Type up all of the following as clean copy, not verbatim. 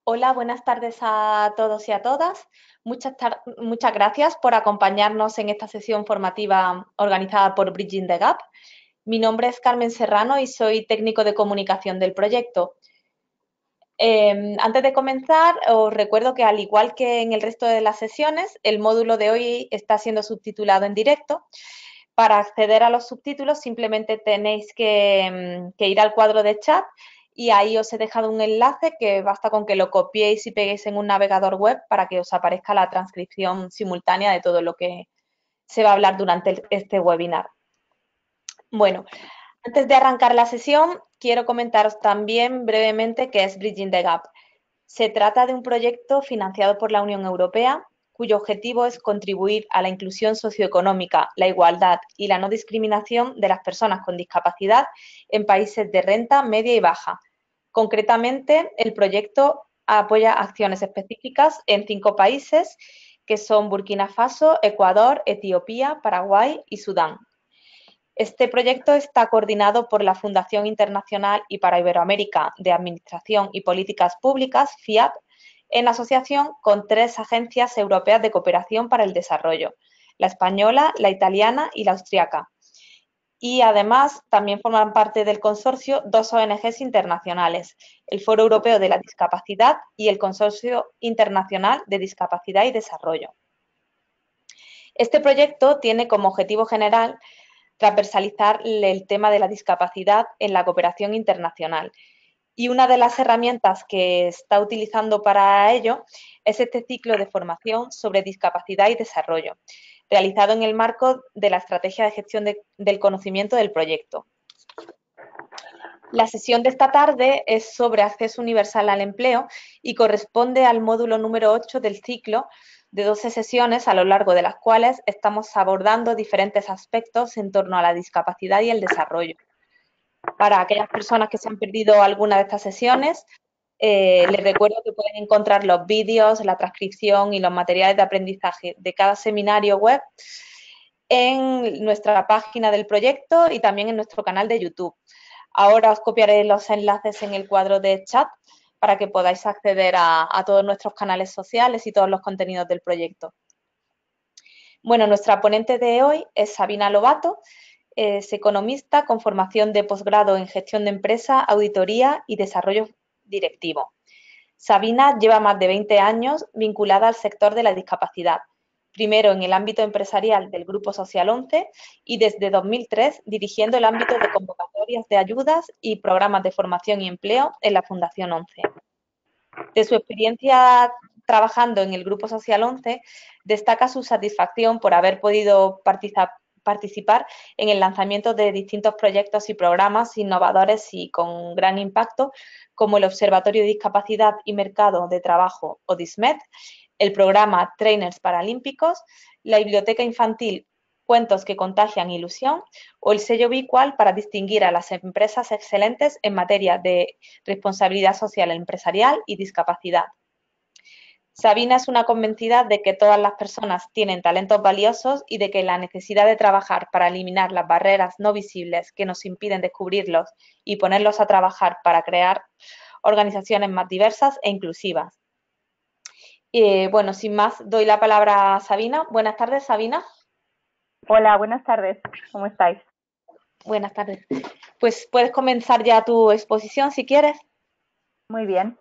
Hola, buenas tardes a todos y a todas. Muchas gracias por acompañarnos en esta sesión formativa organizada por Bridging the Gap. Mi nombre es Carmen Serrano y soy técnico de comunicación del proyecto. Antes de comenzar, os recuerdo que al igual que en el resto de las sesiones, el módulo de hoy está siendo subtitulado en directo. Para acceder a los subtítulos simplemente tenéis que ir al cuadro de chat y ahí os he dejado un enlace que basta con que lo copiéis y peguéis en un navegador web para que os aparezca la transcripción simultánea de todo lo que se va a hablar durante este webinar. Bueno, antes de arrancar la sesión, quiero comentaros también brevemente qué es Bridging the Gap. Se trata de un proyecto financiado por la Unión Europea cuyo objetivo es contribuir a la inclusión socioeconómica, la igualdad y la no discriminación de las personas con discapacidad en países de renta media y baja. Concretamente, el proyecto apoya acciones específicas en 5 países que son Burkina Faso, Ecuador, Etiopía, Paraguay y Sudán. Este proyecto está coordinado por la Fundación Internacional y para Iberoamérica de Administración y Políticas Públicas, FIAP, en asociación con 3 agencias europeas de cooperación para el desarrollo, la española, la italiana y la austriaca. Y además también forman parte del consorcio 2 ONGs internacionales, el Foro Europeo de la Discapacidad y el Consorcio Internacional de Discapacidad y Desarrollo. Este proyecto tiene como objetivo general transversalizar el tema de la discapacidad en la cooperación internacional. Y una de las herramientas que está utilizando para ello es este ciclo de formación sobre discapacidad y desarrollo, realizado en el marco de la estrategia de gestión del conocimiento del proyecto. La sesión de esta tarde es sobre acceso universal al empleo y corresponde al módulo número 8 del ciclo de 12 sesiones a lo largo de las cuales estamos abordando diferentes aspectos en torno a la discapacidad y el desarrollo. Para aquellas personas que se han perdido alguna de estas sesiones, les recuerdo que pueden encontrar los vídeos, la transcripción y los materiales de aprendizaje de cada seminario web en nuestra página del proyecto y también en nuestro canal de YouTube. Ahora os copiaré los enlaces en el cuadro de chat para que podáis acceder a todos nuestros canales sociales y todos los contenidos del proyecto. Bueno, nuestra ponente de hoy es Sabina Lobato, es economista con formación de posgrado en gestión de empresa, auditoría y desarrollo directivo. Sabina lleva más de 20 años vinculada al sector de la discapacidad, primero en el ámbito empresarial del Grupo Social 11 y desde 2003 dirigiendo el ámbito de convocatorias de ayudas y programas de formación y empleo en la Fundación 11. De su experiencia trabajando en el Grupo Social 11, destaca su satisfacción por haber podido participar en el lanzamiento de distintos proyectos y programas innovadores y con gran impacto, como el Observatorio de Discapacidad y Mercado de Trabajo, o DISMET, el programa Trainers Paralímpicos, la Biblioteca Infantil Cuentos que contagian ilusión o el sello Bicual para distinguir a las empresas excelentes en materia de responsabilidad social empresarial y discapacidad. Sabina es una convencida de que todas las personas tienen talentos valiosos y de que la necesidad de trabajar para eliminar las barreras no visibles que nos impiden descubrirlos y ponerlos a trabajar para crear organizaciones más diversas e inclusivas. Bueno, sin más, doy la palabra a Sabina. Buenas tardes, Sabina. Hola, buenas tardes. ¿Cómo estáis? Buenas tardes. Pues puedes comenzar ya tu exposición si quieres. Muy bien.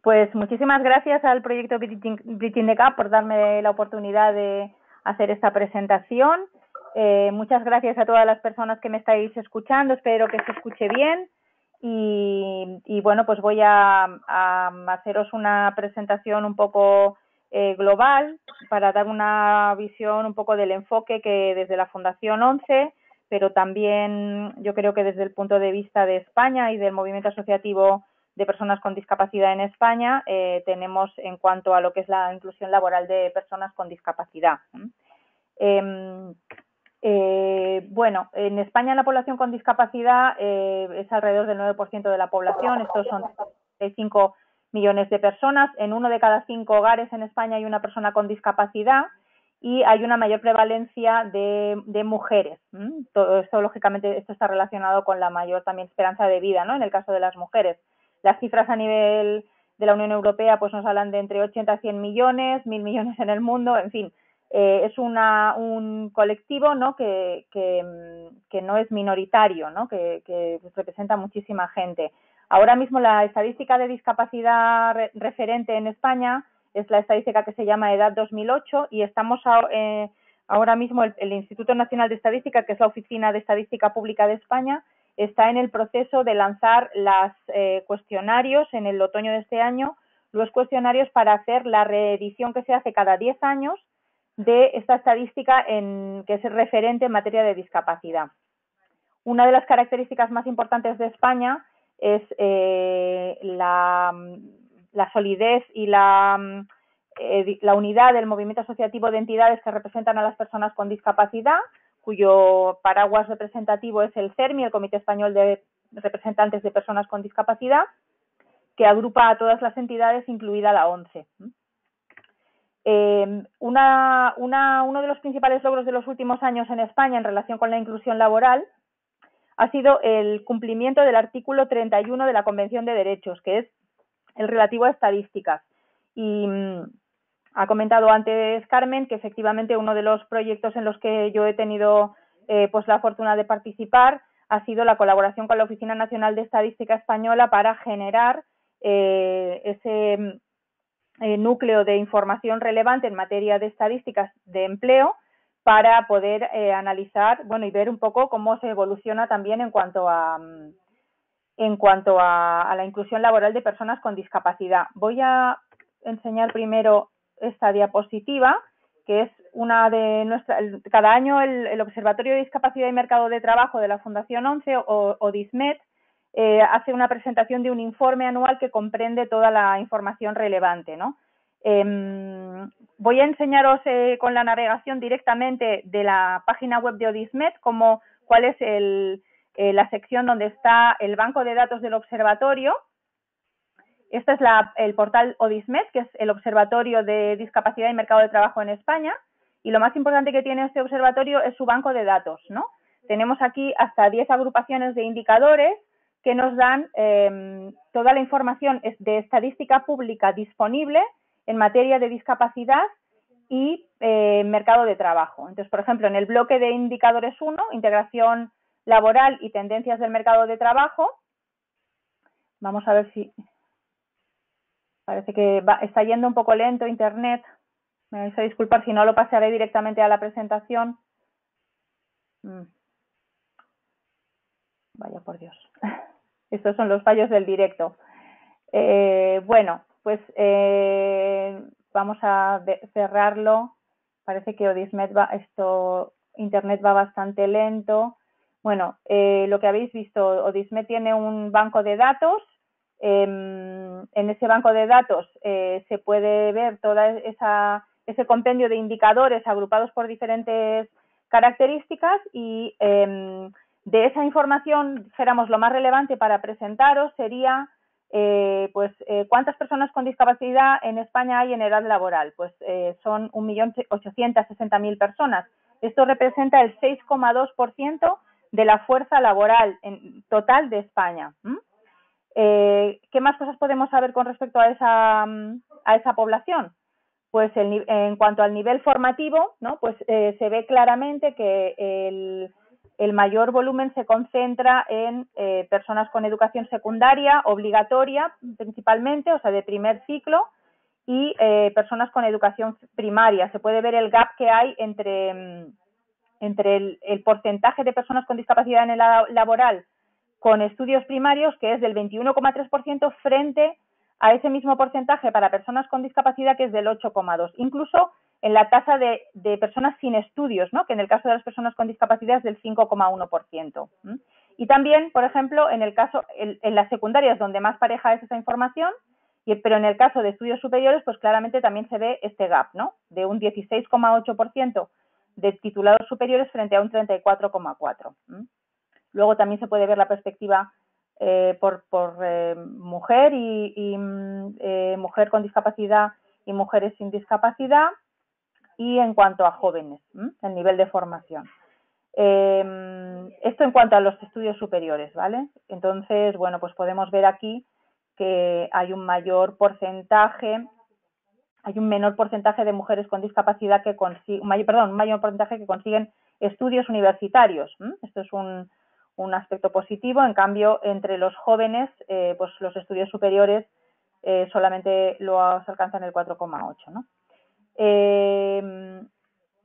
Pues muchísimas gracias al proyecto Bridging the Gap por darme la oportunidad de hacer esta presentación. Muchas gracias a todas las personas que me estáis escuchando. Espero que se escuche bien. Y bueno, pues voy a haceros una presentación un poco global para dar una visión un poco del enfoque que desde la Fundación 11, pero también yo creo que desde el punto de vista de España y del movimiento asociativo de personas con discapacidad en España tenemos en cuanto a lo que es la inclusión laboral de personas con discapacidad. Bueno, en España la población con discapacidad es alrededor del 9% de la población. Estos son 5 millones de personas. En 1 de cada 5 hogares en España hay una persona con discapacidad y hay una mayor prevalencia de mujeres. Todo esto, lógicamente, esto está relacionado con la mayor también esperanza de vida, ¿no? En el caso de las mujeres. Las cifras a nivel de la Unión Europea pues nos hablan de entre 80 a 100 millones, 1.000 millones en el mundo, en fin. Es un colectivo, ¿no? que no es minoritario, ¿no? que representa muchísima gente. Ahora mismo la estadística de discapacidad referente en España es la estadística que se llama Edad 2008 y estamos ahora mismo el Instituto Nacional de Estadística, que es la Oficina de Estadística Pública de España, está en el proceso de lanzar los cuestionarios en el otoño de este año, los cuestionarios para hacer la reedición que se hace cada 10 años de esta estadística que es referente en materia de discapacidad. Una de las características más importantes de España es la solidez y la unidad del movimiento asociativo de entidades que representan a las personas con discapacidad, cuyo paraguas representativo es el CERMI, el Comité Español de Representantes de Personas con Discapacidad, que agrupa a todas las entidades, incluida la ONCE. Uno de los principales logros de los últimos años en España en relación con la inclusión laboral ha sido el cumplimiento del artículo 31 de la Convención de Derechos, que es el relativo a estadísticas. Y ha comentado antes Carmen que efectivamente uno de los proyectos en los que yo he tenido pues la fortuna de participar ha sido la colaboración con la Oficina Nacional de Estadística Española para generar ese núcleo de información relevante en materia de estadísticas de empleo para poder analizar, bueno, y ver un poco cómo se evoluciona también en cuanto a la inclusión laboral de personas con discapacidad. Voy a enseñar primero esta diapositiva, que es una de nuestras. Cada año el Observatorio de Discapacidad y Mercado de Trabajo de la Fundación ONCE o DISMED hace una presentación de un informe anual que comprende toda la información relevante, ¿no? Voy a enseñaros con la navegación directamente de la página web de ODISMED cuál es la sección donde está el banco de datos del observatorio. Este es el portal ODISMED, que es el Observatorio de Discapacidad y Mercado de Trabajo en España, y lo más importante que tiene este observatorio es su banco de datos, ¿no? Tenemos aquí hasta 10 agrupaciones de indicadores que nos dan toda la información de estadística pública disponible en materia de discapacidad y mercado de trabajo. Entonces, por ejemplo, en el bloque de indicadores 1, integración laboral y tendencias del mercado de trabajo, vamos a ver si parece que está yendo un poco lento internet. Me vais a disculpar, si no lo pasaré directamente a la presentación. Vaya por Dios. Estos son los fallos del directo. Bueno, pues vamos a cerrarlo. Parece que ODISMED internet va bastante lento. Bueno, lo que habéis visto, ODISMED tiene un banco de datos. En ese banco de datos se puede ver toda ese compendio de indicadores agrupados por diferentes características y de esa información, dijéramos, lo más relevante para presentaros sería cuántas personas con discapacidad en España hay en edad laboral. Pues son 1.860.000 personas. Esto representa el 6,2% de la fuerza laboral total de España. ¿Qué más cosas podemos saber con respecto a esa población? Pues en cuanto al nivel formativo, ¿no? Pues se ve claramente que el mayor volumen se concentra en personas con educación secundaria obligatoria principalmente, o sea, de primer ciclo, y personas con educación primaria. Se puede ver el gap que hay entre el porcentaje de personas con discapacidad en el laboral con estudios primarios, que es del 21,3% frente a ese mismo porcentaje para personas con discapacidad, que es del 8,2%. Incluso en la tasa de personas sin estudios, ¿no? Que en el caso de las personas con discapacidad es del 5,1%. Y también, por ejemplo, en las secundarias, donde más pareja es esa información, pero en el caso de estudios superiores, pues claramente también se ve este gap, ¿no? De un 16,8% de titulados superiores frente a un 34,4%. Luego también se puede ver la perspectiva por mujer y mujer con discapacidad y mujeres sin discapacidad, y en cuanto a jóvenes, el nivel de formación. Esto en cuanto a los estudios superiores, ¿vale? Entonces, bueno, pues podemos ver aquí que hay un menor porcentaje de mujeres con discapacidad que consiguen, un mayor porcentaje que consiguen estudios universitarios. Esto es un aspecto positivo. En cambio, entre los jóvenes, pues los estudios superiores solamente los alcanzan el 4,8, ¿no?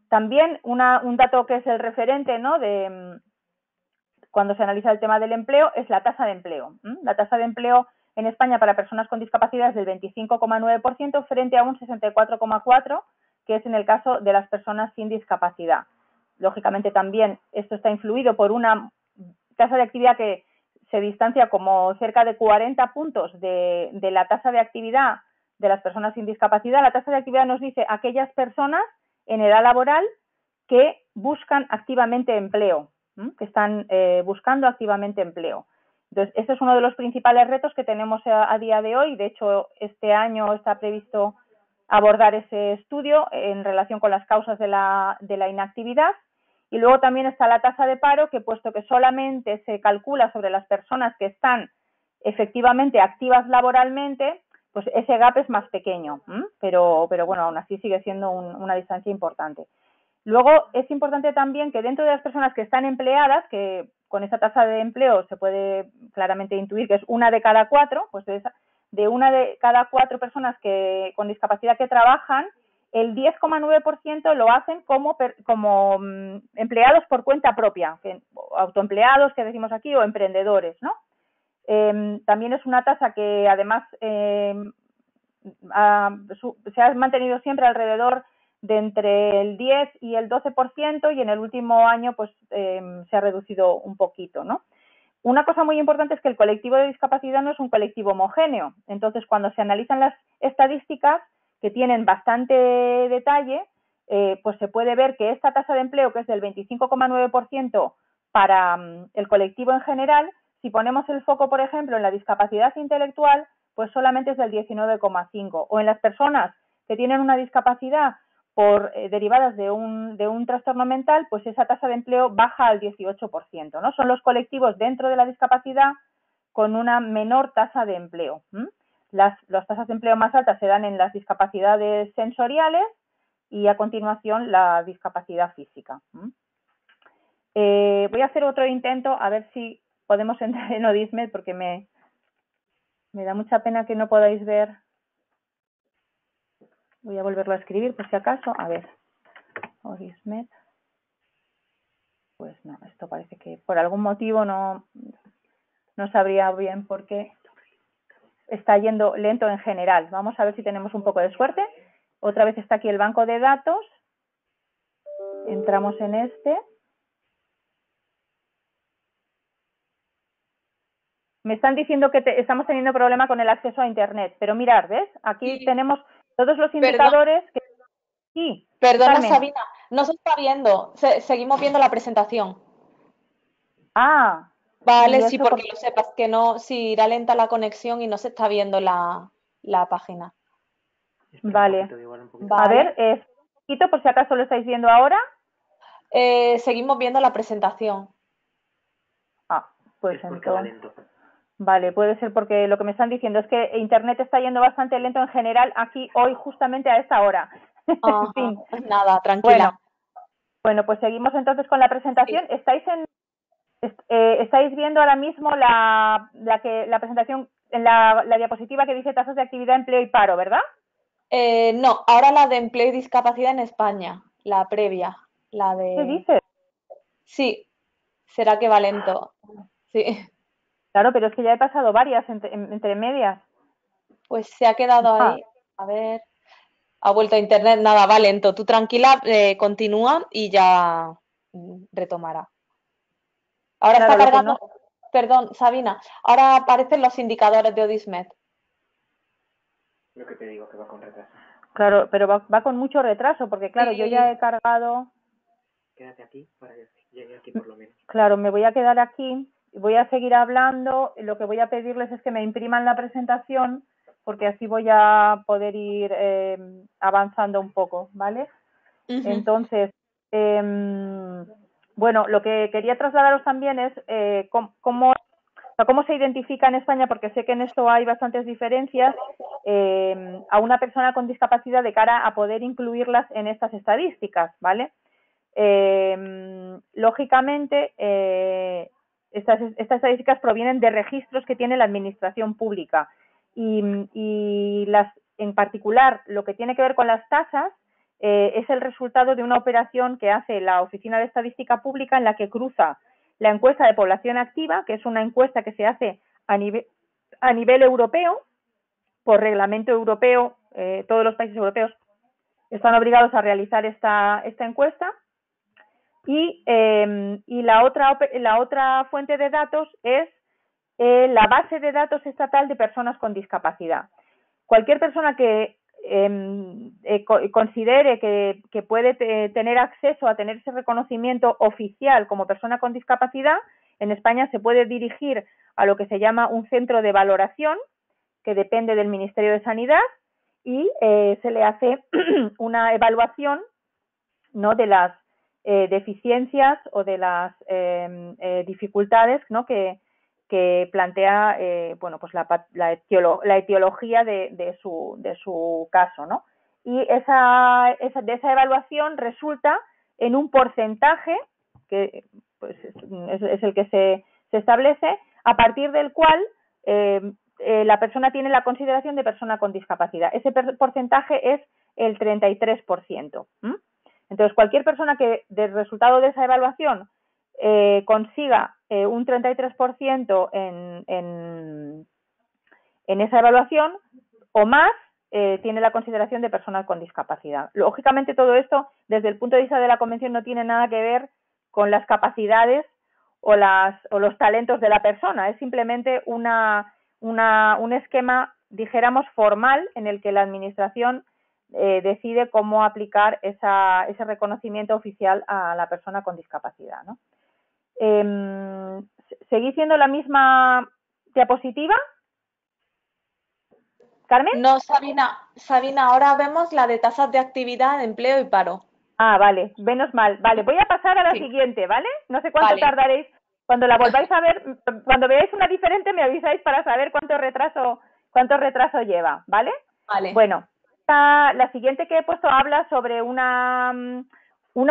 También un dato que es el referente, ¿no?, de cuando se analiza el tema del empleo es la tasa de empleo. La tasa de empleo en España para personas con discapacidad es del 25,9% frente a un 64,4%, que es en el caso de las personas sin discapacidad. Lógicamente también esto está influido por una tasa de actividad que se distancia como cerca de 40 puntos de la tasa de actividad de las personas sin discapacidad. La tasa de actividad nos dice aquellas personas en edad laboral que buscan activamente empleo, que están buscando activamente empleo. Entonces, este es uno de los principales retos que tenemos a día de hoy. De hecho, este año está previsto abordar ese estudio en relación con las causas de la inactividad. Y luego también está la tasa de paro, que puesto que solamente se calcula sobre las personas que están efectivamente activas laboralmente, pues ese gap es más pequeño, pero bueno, aún así sigue siendo una distancia importante. Luego es importante también que dentro de las personas que están empleadas, que con esa tasa de empleo se puede claramente intuir que es una de cada cuatro, pues de una de cada cuatro personas con discapacidad que trabajan, el 10,9% lo hacen como empleados por cuenta propia, autoempleados que decimos aquí, o emprendedores, ¿no? También es una tasa que además se ha mantenido siempre alrededor de entre el 10 y el 12%, y en el último año pues se ha reducido un poquito, ¿no? Una cosa muy importante es que el colectivo de discapacidad no es un colectivo homogéneo. Entonces, cuando se analizan las estadísticas, que tienen bastante detalle, pues se puede ver que esta tasa de empleo, que es del 25,9% para el colectivo en general, si ponemos el foco, por ejemplo, en la discapacidad intelectual, pues solamente es del 19,5%. O en las personas que tienen una discapacidad derivadas de un trastorno mental, pues esa tasa de empleo baja al 18%, ¿no? Son los colectivos dentro de la discapacidad con una menor tasa de empleo. Las tasas de empleo más altas se dan en las discapacidades sensoriales y a continuación la discapacidad física. Voy a hacer otro intento a ver si podemos entrar en Odismed, porque me da mucha pena que no podáis ver. Voy a volverlo a escribir por si acaso. A ver, Odismed. Pues no, esto parece que por algún motivo no sabría bien por qué está yendo lento en general. Vamos a ver si tenemos un poco de suerte. Otra vez está aquí el banco de datos. Entramos en este. Me están diciendo que estamos teniendo problema con el acceso a Internet, pero mirad, ¿ves? Aquí sí tenemos todos los indicadores. Sí, perdona, Carmen. Sabina, no se está viendo. Seguimos viendo la presentación. Ah. Vale, sí, porque lo sepas, que no, si irá lenta la conexión y no se está viendo la página. Vale. A ver, un poquito, por si acaso lo estáis viendo ahora. Seguimos viendo la presentación. Ah, pues entonces. Vale, puede ser porque lo que me están diciendo es que Internet está yendo bastante lento en general aquí hoy justamente a esta hora. En fin. Nada, tranquila. Bueno, pues seguimos entonces con la presentación. Sí. Estáis viendo ahora mismo la presentación en la diapositiva que dice tasas de actividad, empleo y paro, ¿verdad? No, ahora la de empleo y discapacidad en España, la previa, la de... ¿Qué dices? Sí, será que va lento. Sí. Claro, pero es que ya he pasado varias entre medias. Pues se ha quedado ahí. A ver. Ha vuelto a internet, nada, va lento. Tú tranquila, continúa y ya retomará. Ahora claro, está cargando. No... Perdón, Sabina. Ahora aparecen los indicadores de Odismed. Lo que te digo, que va con retraso. Claro, pero va con mucho retraso, porque claro, sí. Yo ya he cargado. Quédate aquí para que llegue aquí por lo menos. Claro, me voy a quedar aquí. Voy a seguir hablando. Lo que voy a pedirles es que me impriman la presentación, porque así voy a poder ir avanzando un poco, ¿vale? Entonces, bueno, lo que quería trasladaros también es cómo sea, ¿cómo se identifica en España? Porque sé que en esto hay bastantes diferencias a una persona con discapacidad de cara a poder incluirlas en estas estadísticas, ¿vale? Lógicamente, estas estadísticas provienen de registros que tiene la administración pública y en particular lo que tiene que ver con las tasas es el resultado de una operación que hace la Oficina de Estadística Pública en la que cruza la encuesta de población activa, que es una encuesta que se hace a nivel europeo, por reglamento europeo, todos los países europeos están obligados a realizar esta encuesta, y la otra fuente de datos es la base de datos estatal de personas con discapacidad. Cualquier persona que considere que puede tener acceso a tener ese reconocimiento oficial como persona con discapacidad, en España se puede dirigir a lo que se llama un centro de valoración, que depende del Ministerio de Sanidad, y se le hace una evaluación, ¿no?, de las deficiencias o de las dificultades, ¿no?, que plantea bueno, pues la etiología de su caso, ¿no? Y de esa evaluación resulta en un porcentaje que pues, es el que se establece, a partir del cual la persona tiene la consideración de persona con discapacidad. Ese porcentaje es el 33%. Entonces, cualquier persona que, del resultado de esa evaluación, consiga un 33% en esa evaluación o más, tiene la consideración de persona con discapacidad. Lógicamente, todo esto, desde el punto de vista de la Convención, no tiene nada que ver con las capacidades o los talentos de la persona. Es simplemente un esquema, dijéramos, formal, en el que la Administración decide cómo aplicar ese reconocimiento oficial a la persona con discapacidad, ¿no? ¿Seguís viendo la misma diapositiva? ¿Carmen? No, Sabina, ahora vemos la de tasas de actividad, empleo y paro. Ah, vale, menos mal. Vale, voy a pasar a la siguiente, ¿vale? No sé cuánto tardaréis. Cuando la volváis a ver, cuando veáis una diferente, me avisáis para saber cuánto retraso lleva, ¿vale? Vale. Bueno, la siguiente que he puesto habla sobre una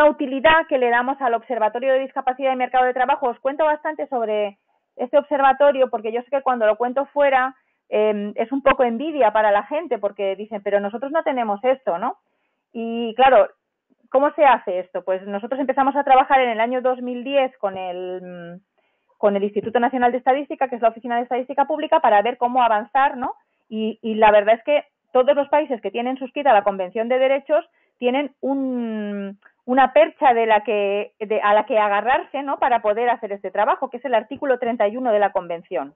utilidad que le damos al Observatorio de Discapacidad y Mercado de Trabajo. Os cuento bastante sobre este observatorio porque yo sé que cuando lo cuento fuera es un poco envidia para la gente porque dicen, pero nosotros no tenemos esto, ¿no? Y claro, ¿cómo se hace esto? Pues nosotros empezamos a trabajar en el año 2010 con el Instituto Nacional de Estadística, que es la Oficina de Estadística Pública, para ver cómo avanzar, ¿no? Y la verdad es que todos los países que tienen suscrita la Convención de Derechos tienen una percha a la que agarrarse, ¿no?, para poder hacer este trabajo, que es el artículo 31 de la Convención.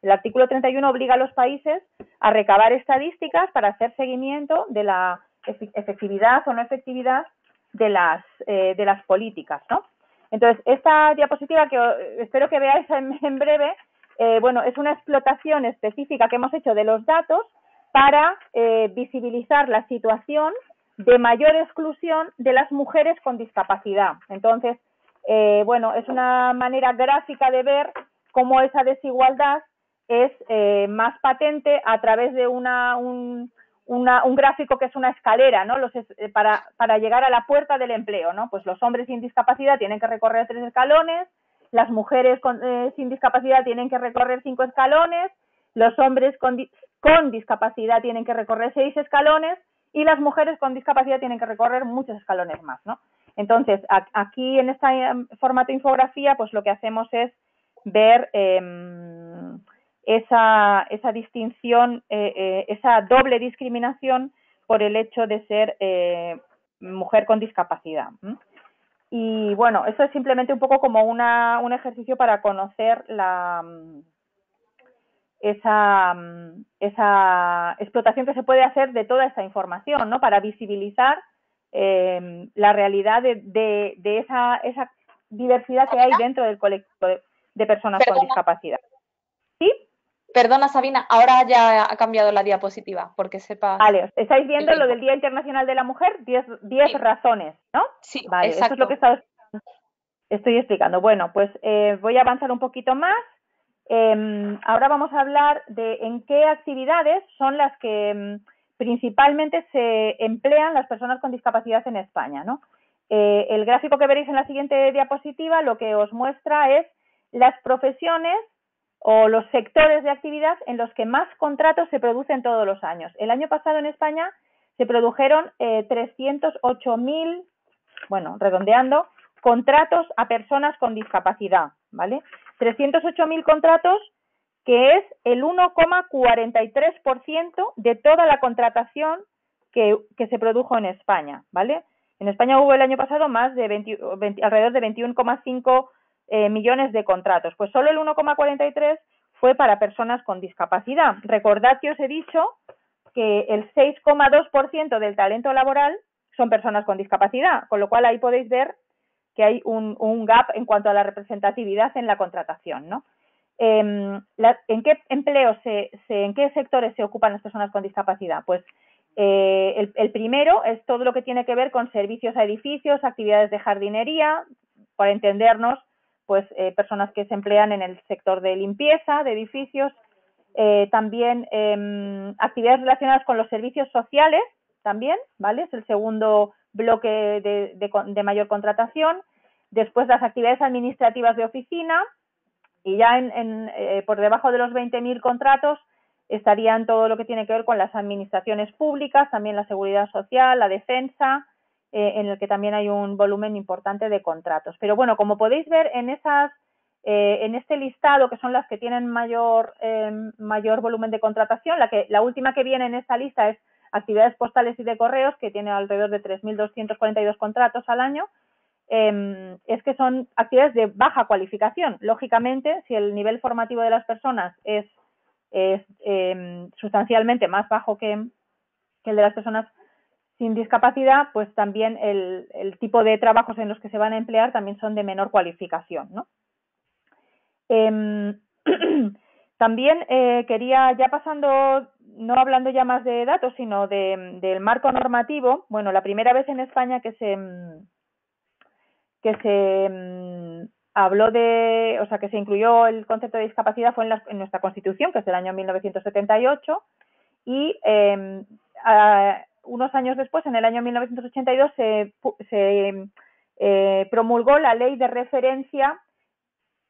El artículo 31 obliga a los países a recabar estadísticas para hacer seguimiento de la efectividad o no efectividad de las políticas, ¿no? Entonces, esta diapositiva, que espero que veáis en breve, bueno, es una explotación específica que hemos hecho de los datos para visibilizar la situación de mayor exclusión de las mujeres con discapacidad. Entonces, bueno, es una manera gráfica de ver cómo esa desigualdad es más patente a través de un gráfico que es una escalera, ¿no? Para llegar a la puerta del empleo, ¿no? Pues los hombres sin discapacidad tienen que recorrer 3 escalones, las mujeres sin discapacidad tienen que recorrer 5 escalones, los hombres con discapacidad tienen que recorrer 6 escalones y las mujeres con discapacidad tienen que recorrer muchos escalones más, ¿no? Entonces, aquí en este formato infografía, pues lo que hacemos es ver esa distinción, esa doble discriminación por el hecho de ser mujer con discapacidad. Y bueno, eso es simplemente un poco como un ejercicio para conocer esa explotación que se puede hacer de toda esta información, ¿no? Para visibilizar la realidad de esa diversidad que hay dentro del colectivo de personas con discapacidad. ¿Sí? Perdona, Sabina, ahora ya ha cambiado la diapositiva, porque sepas... Vale, estáis viendo lo del Día Internacional de la Mujer, 10 razones, ¿no? Sí, vale, exacto. Eso es lo que estoy explicando. Bueno, pues voy a avanzar un poquito más. Ahora vamos a hablar de en qué actividades son las que principalmente se emplean las personas con discapacidad en España, ¿no? El gráfico que veréis en la siguiente diapositiva lo que os muestra es las profesiones o los sectores de actividad en los que más contratos se producen todos los años. El año pasado en España se produjeron 308.000, bueno, redondeando, contratos a personas con discapacidad, ¿vale? 308.000 contratos, que es el 1,43% de toda la contratación que se produjo en España, ¿vale? En España hubo el año pasado más de alrededor de 21,5 millones de contratos. Pues solo el 1,43 fue para personas con discapacidad. Recordad que os he dicho que el 6,2% del talento laboral son personas con discapacidad, con lo cual ahí podéis ver que hay un gap en cuanto a la representatividad en la contratación, ¿no? ¿En qué empleos, en qué sectores se ocupan las personas con discapacidad? Pues el primero es todo lo que tiene que ver con servicios a edificios, actividades de jardinería, para entendernos, pues personas que se emplean en el sector de limpieza de edificios, también actividades relacionadas con los servicios sociales, también, ¿vale? Es el segundo bloque de mayor contratación. Después las actividades administrativas de oficina, y ya por debajo de los 20.000 contratos estarían todo lo que tiene que ver con las administraciones públicas, también la seguridad social, la defensa, en el que también hay un volumen importante de contratos. Pero bueno, como podéis ver en este listado, que son las que tienen mayor volumen de contratación, la última que viene en esta lista es actividades postales y de correos, que tiene alrededor de 3.242 contratos al año. Es que son actividades de baja cualificación. Lógicamente, si el nivel formativo de las personas es sustancialmente más bajo que el de las personas sin discapacidad, pues también el tipo de trabajos en los que se van a emplear también son de menor cualificación, ¿no? También quería, ya pasando, no hablando ya más de datos, sino del marco normativo. Bueno, la primera vez en España que se habló de, o sea, que se incluyó el concepto de discapacidad fue en nuestra Constitución, que es del año 1978, y unos años después, en el año 1982, se promulgó la ley de referencia,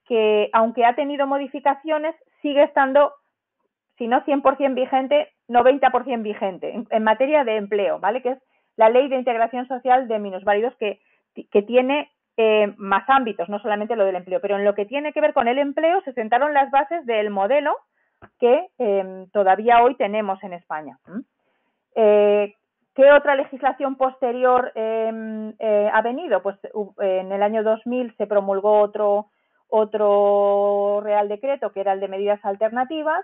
que aunque ha tenido modificaciones, sigue estando, si no 100% vigente, 90% vigente en materia de empleo, ¿vale? Que es la Ley de Integración Social de Minusválidos, que tiene más ámbitos, no solamente lo del empleo, pero en lo que tiene que ver con el empleo se sentaron las bases del modelo que todavía hoy tenemos en España. ¿Qué otra legislación posterior ha venido? Pues en el año 2000 se promulgó otro Real Decreto, que era el de medidas alternativas,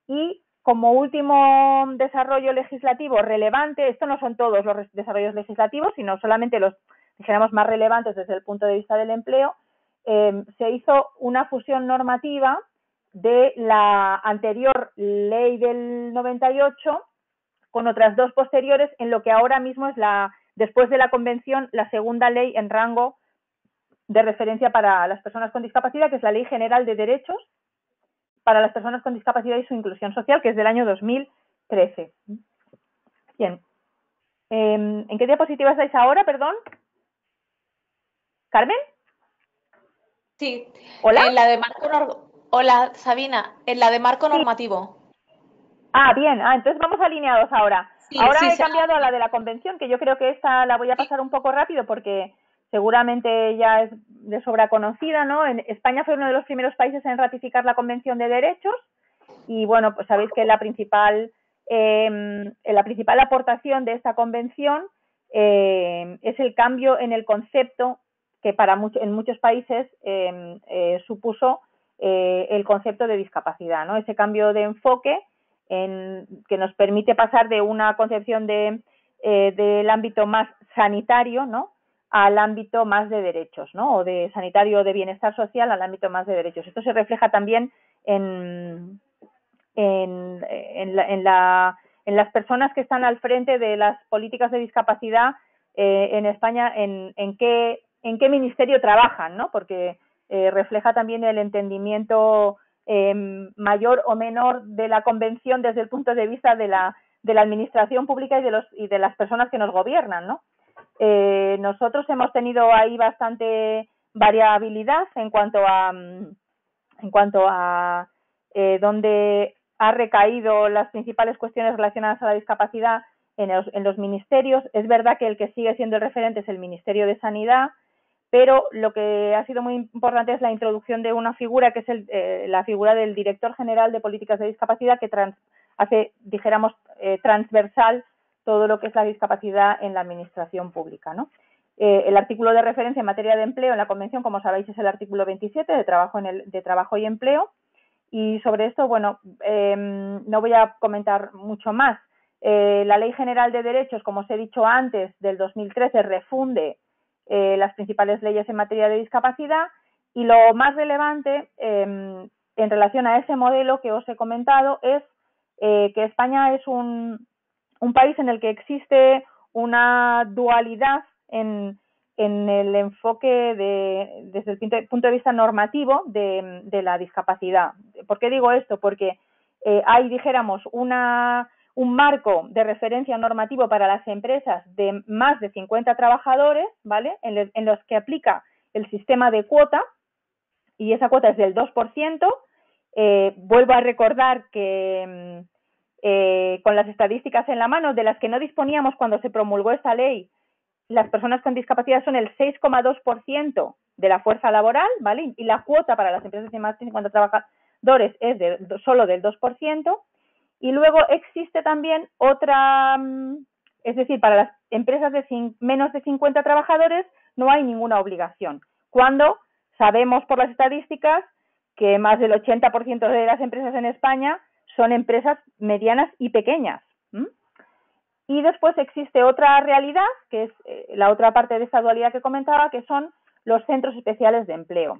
y como último desarrollo legislativo relevante, esto no son todos los desarrollos legislativos, sino solamente los, dijéramos, más relevantes desde el punto de vista del empleo, se hizo una fusión normativa de la anterior ley del 98 con otras dos posteriores, en lo que ahora mismo es después de la convención, la segunda ley en rango de referencia para las personas con discapacidad, que es la Ley General de Derechos para las personas con discapacidad y su inclusión social, que es del año 2013. Bien. ¿En qué diapositiva estáis ahora, perdón? ¿Carmen? Sí. ¿Hola? En la de Hola, Sabina. En la de marco normativo. Ah, bien. Entonces vamos alineados ahora. Sí, ahora sí, he cambiado a la de la convención, que yo creo que esta la voy a pasar un poco rápido porque seguramente ya es de sobra conocida, ¿no? En España fue uno de los primeros países en ratificar la Convención de Derechos y, bueno, pues sabéis que la principal aportación de esta convención es el cambio en el concepto que en muchos países supuso el concepto de discapacidad, ¿no? Ese cambio de enfoque que nos permite pasar de una concepción del ámbito más sanitario, ¿no?, al ámbito más de derechos, ¿no?, o de sanitario de bienestar social al ámbito más de derechos. Esto se refleja también en las personas que están al frente de las políticas de discapacidad en España, en qué ministerio trabajan, ¿no?, porque refleja también el entendimiento mayor o menor de la convención desde el punto de vista de la administración pública y de las personas que nos gobiernan, ¿no? Nosotros hemos tenido ahí bastante variabilidad en cuanto a dónde ha recaído las principales cuestiones relacionadas a la discapacidad en los ministerios. Es verdad que el que sigue siendo el referente es el Ministerio de Sanidad, pero lo que ha sido muy importante es la introducción de una figura que es la figura del Director General de Políticas de Discapacidad, que hace, dijéramos, transversal todo lo que es la discapacidad en la administración pública, ¿no? El artículo de referencia en materia de empleo en la Convención, como sabéis, es el artículo 27 de trabajo y empleo. Y sobre esto, bueno, no voy a comentar mucho más. La Ley General de Derechos, como os he dicho antes, del 2013, refunde las principales leyes en materia de discapacidad, y lo más relevante en relación a ese modelo que os he comentado es que España es un país en el que existe una dualidad en el enfoque desde el punto de vista normativo de la discapacidad. ¿Por qué digo esto? Porque hay, dijéramos, un marco de referencia normativo para las empresas de más de 50 trabajadores, ¿vale? En los que aplica el sistema de cuota, y esa cuota es del 2%. Vuelvo a recordar que con las estadísticas en la mano, de las que no disponíamos cuando se promulgó esta ley, las personas con discapacidad son el 6,2% de la fuerza laboral, ¿vale? Y la cuota para las empresas de más de 50 trabajadores es solo del 2%. Y luego existe también otra, es decir, para las empresas de menos de 50 trabajadores no hay ninguna obligación, cuando sabemos por las estadísticas que más del 80% de las empresas en España son empresas medianas y pequeñas. Y después existe otra realidad, que es la otra parte de esta dualidad que comentaba, que son los centros especiales de empleo,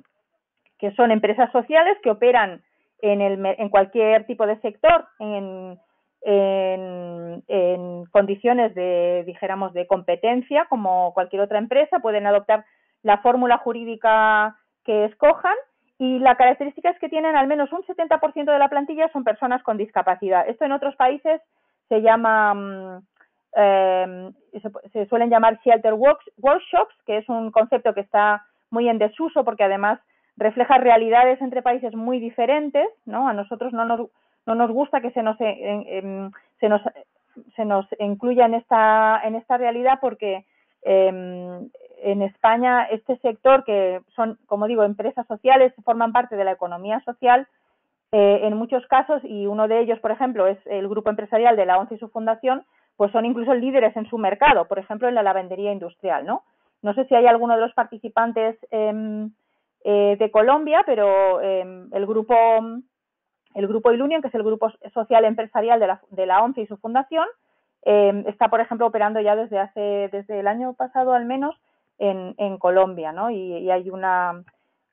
que son empresas sociales que operan en cualquier tipo de sector, en condiciones dijéramos, de competencia, como cualquier otra empresa. Pueden adoptar la fórmula jurídica que escojan, y la característica es que tienen al menos un 70% de la plantilla son personas con discapacidad. Esto en otros países se llama, se suelen llamar shelter workshops, que es un concepto que está muy en desuso porque además refleja realidades entre países muy diferentes, ¿no? A nosotros no nos gusta que se nos incluya en esta realidad, porque en España este sector, que son, como digo, empresas sociales, forman parte de la economía social en muchos casos, y uno de ellos, por ejemplo, es el grupo empresarial de la ONCE y su fundación, pues son incluso líderes en su mercado, por ejemplo, en la lavandería industrial, ¿no? No sé si hay alguno de los participantes de Colombia, pero el grupo Ilunion, que es el grupo social empresarial de la ONCE y su fundación, está, por ejemplo, operando ya desde el año pasado al menos en Colombia, ¿no? Y hay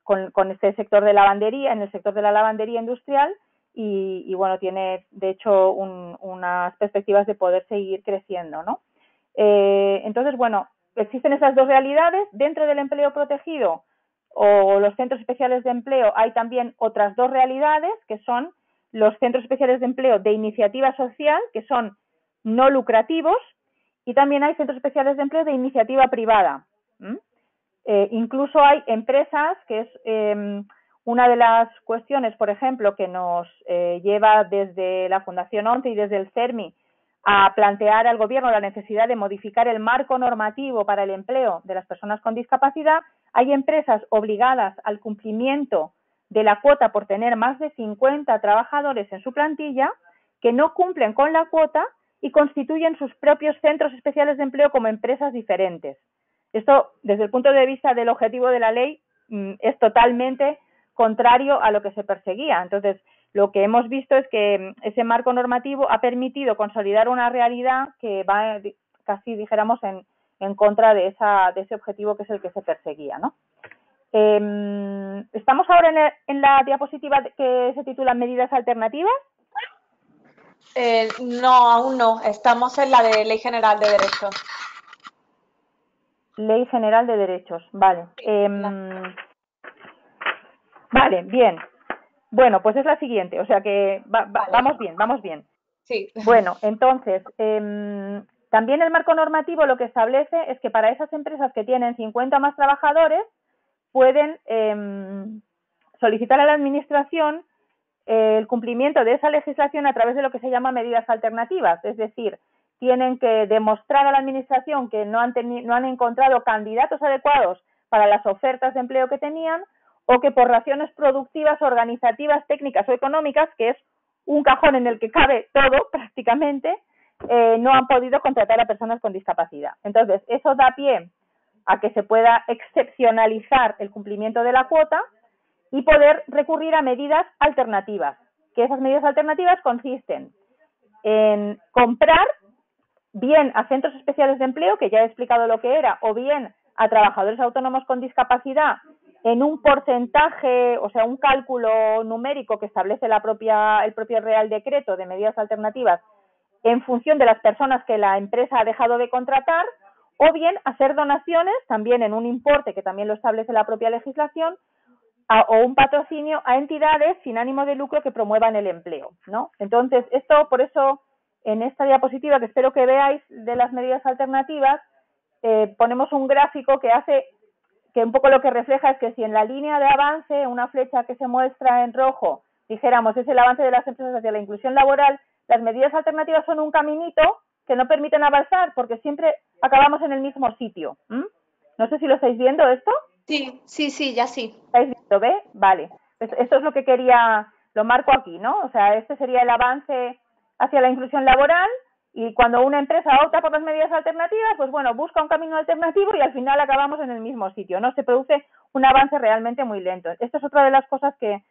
con este sector de lavandería, en el sector de la lavandería industrial, y bueno, tiene de hecho unas perspectivas de poder seguir creciendo, ¿no? Entonces, bueno, existen esas dos realidades. Dentro del empleo protegido o los centros especiales de empleo hay también otras dos realidades, que son los centros especiales de empleo de iniciativa social, que son no lucrativos, y también hay centros especiales de empleo de iniciativa privada. Incluso hay empresas, que es una de las cuestiones, por ejemplo, que nos lleva desde la Fundación ONCE y desde el CERMI a plantear al Gobierno la necesidad de modificar el marco normativo para el empleo de las personas con discapacidad. Hay empresas obligadas al cumplimiento de la cuota por tener más de 50 trabajadores en su plantilla, que no cumplen con la cuota y constituyen sus propios centros especiales de empleo como empresas diferentes. Esto, desde el punto de vista del objetivo de la ley, es totalmente contrario a lo que se perseguía. Entonces, lo que hemos visto es que ese marco normativo ha permitido consolidar una realidad que va casi, dijéramos, en contra de ese objetivo que es el que se perseguía, ¿no? Estamos ahora en la diapositiva que se titula Medidas alternativas. No, aún no. Estamos en la de Ley General de Derechos. Ley General de Derechos, vale. Vale, bien. Bueno, pues es la siguiente, o sea que Vale. vamos bien, vamos bien. Sí. Bueno, entonces, también el marco normativo lo que establece es que para esas empresas que tienen 50 o más trabajadores pueden solicitar a la Administración el cumplimiento de esa legislación a través de lo que se llama medidas alternativas, es decir, tienen que demostrar a la Administración que no han encontrado candidatos adecuados para las ofertas de empleo que tenían o que por razones productivas, organizativas, técnicas o económicas, que es un cajón en el que cabe todo prácticamente, no han podido contratar a personas con discapacidad. Entonces, eso da pie a que se pueda excepcionalizar el cumplimiento de la cuota y poder recurrir a medidas alternativas, que esas medidas alternativas consisten en comprar bien a centros especiales de empleo, que ya he explicado lo que era, o bien a trabajadores autónomos con discapacidad en un porcentaje, o sea, un cálculo numérico que establece el propio Real Decreto de medidas alternativas en función de las personas que la empresa ha dejado de contratar, o bien hacer donaciones, también en un importe que también lo establece la propia legislación, o un patrocinio a entidades sin ánimo de lucro que promuevan el empleo, ¿no? Entonces, esto, por eso, en esta diapositiva que espero que veáis de las medidas alternativas, ponemos un gráfico que hace que un poco lo que refleja es que si en la línea de avance, una flecha que se muestra en rojo, dijéramos, es el avance de las empresas hacia la inclusión laboral, las medidas alternativas son un caminito que no permiten avanzar porque siempre acabamos en el mismo sitio. No sé si lo estáis viendo esto. Sí, sí, sí, ya sí. ¿Estáis viendo? ¿Ve? Vale. Esto es lo que quería, lo marco aquí, ¿no? O sea, este sería el avance hacia la inclusión laboral y cuando una empresa opta por las medidas alternativas, pues bueno, busca un camino alternativo y al final acabamos en el mismo sitio, ¿no? Se produce un avance realmente muy lento. Esto es otra de las cosas que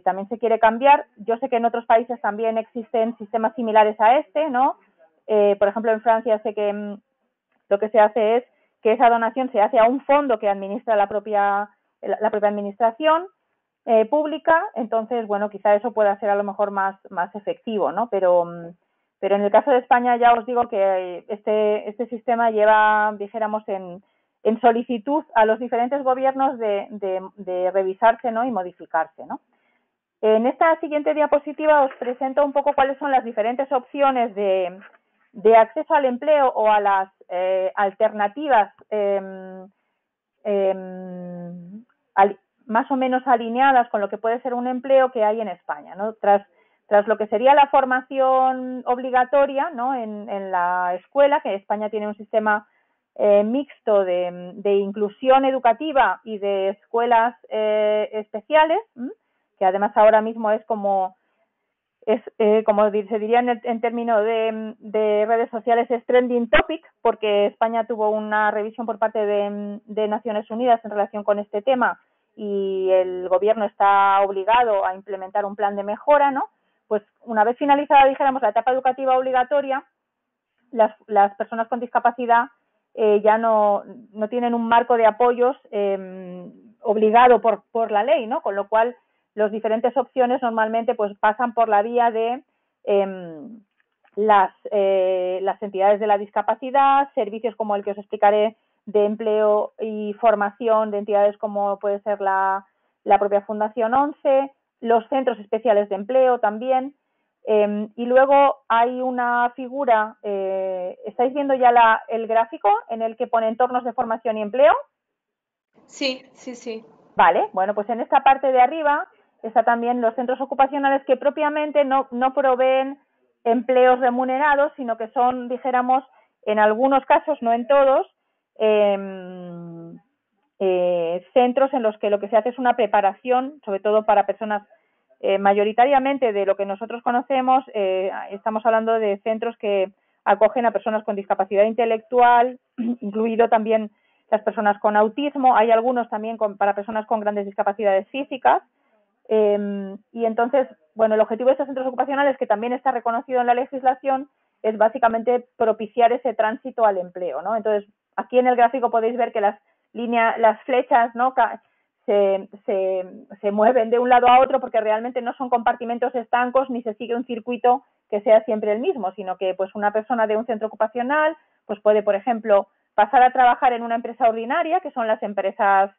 también se quiere cambiar. Yo sé que en otros países también existen sistemas similares a este, ¿no? Por ejemplo, en Francia sé que lo que se hace es que esa donación se hace a un fondo que administra la propia administración pública, entonces, bueno, quizá eso pueda ser a lo mejor más efectivo, ¿no? Pero en el caso de España ya os digo que este sistema lleva, dijéramos, en solicitud a los diferentes gobiernos de revisarse, ¿no? Y modificarse, ¿no? En esta siguiente diapositiva os presento un poco cuáles son las diferentes opciones de acceso al empleo o a las alternativas más o menos alineadas con lo que puede ser un empleo que hay en España, ¿no? Tras lo que sería la formación obligatoria, ¿no? en la escuela, que España tiene un sistema mixto de inclusión educativa y de escuelas especiales, que además ahora mismo es como se diría en términos de redes sociales, es trending topic, porque España tuvo una revisión por parte de Naciones Unidas en relación con este tema y el gobierno está obligado a implementar un plan de mejora, ¿no? Pues una vez finalizada, dijéramos, la etapa educativa obligatoria, las personas con discapacidad ya no tienen un marco de apoyos obligado por la ley, ¿no? Con lo cual las diferentes opciones normalmente pues pasan por la vía de las entidades de la discapacidad, servicios como el que os explicaré de empleo y formación de entidades como puede ser la propia Fundación 11, los centros especiales de empleo también. Y luego hay una figura, ¿estáis viendo ya el gráfico en el que pone entornos de formación y empleo? Sí, sí, sí. Vale, bueno, pues en esta parte de arriba está también los centros ocupacionales que propiamente no proveen empleos remunerados, sino que son, dijéramos, en algunos casos, no en todos, centros en los que lo que se hace es una preparación, sobre todo para personas mayoritariamente de lo que nosotros conocemos, estamos hablando de centros que acogen a personas con discapacidad intelectual, incluido también las personas con autismo, hay algunos también para personas con grandes discapacidades físicas, y entonces, bueno, el objetivo de estos centros ocupacionales, que también está reconocido en la legislación, es básicamente propiciar ese tránsito al empleo, ¿no? Entonces, aquí en el gráfico podéis ver que las flechas, ¿no? se mueven de un lado a otro porque realmente no son compartimentos estancos ni se sigue un circuito que sea siempre el mismo, sino que pues una persona de un centro ocupacional pues puede, por ejemplo, pasar a trabajar en una empresa ordinaria, que son las empresas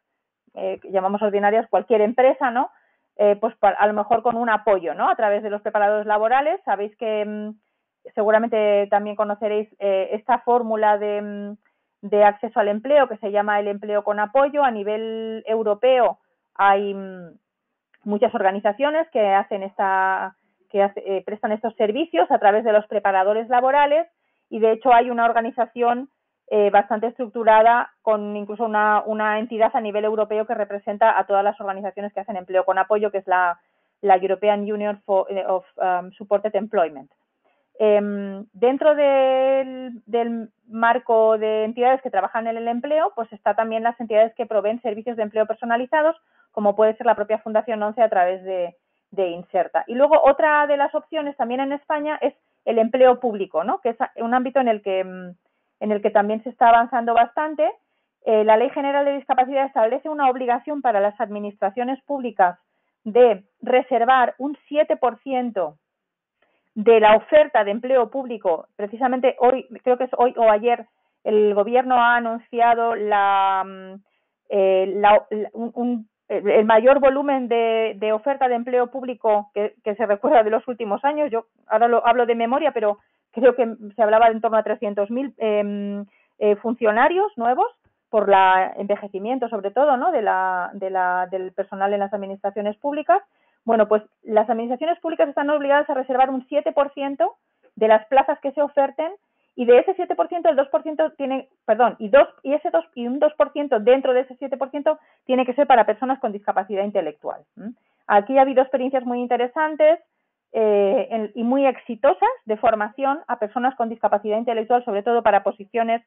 que llamamos ordinarias, cualquier empresa, ¿no? pues a lo mejor con un apoyo, ¿no? A través de los preparadores laborales. Sabéis que seguramente también conoceréis esta fórmula de acceso al empleo que se llama el empleo con apoyo. A nivel europeo hay muchas organizaciones que hacen prestan estos servicios a través de los preparadores laborales, y de hecho hay una organización bastante estructurada con incluso una entidad a nivel europeo que representa a todas las organizaciones que hacen empleo con apoyo, que es la European Union of Supported Employment. Dentro del marco de entidades que trabajan en el empleo, pues está también las entidades que proveen servicios de empleo personalizados, como puede ser la propia Fundación 11 a través de Inserta. Y luego otra de las opciones también en España es el empleo público, ¿no? Que es un ámbito en el que también se está avanzando bastante. La Ley General de Discapacidad establece una obligación para las administraciones públicas de reservar un 7% de la oferta de empleo público. Precisamente hoy, creo que es hoy o ayer, el Gobierno ha anunciado el mayor volumen de oferta de empleo público que se recuerda de los últimos años. Yo ahora lo hablo de memoria, pero creo que se hablaba de en torno a 300.000 funcionarios nuevos por el envejecimiento, sobre todo, ¿no? del personal en las administraciones públicas. Bueno, pues las administraciones públicas están obligadas a reservar un 7% de las plazas que se oferten, y de ese 7% el 2% tiene, perdón, y un 2% dentro de ese 7% tiene que ser para personas con discapacidad intelectual. Aquí ha habido experiencias muy interesantes y muy exitosas de formación a personas con discapacidad intelectual, sobre todo para posiciones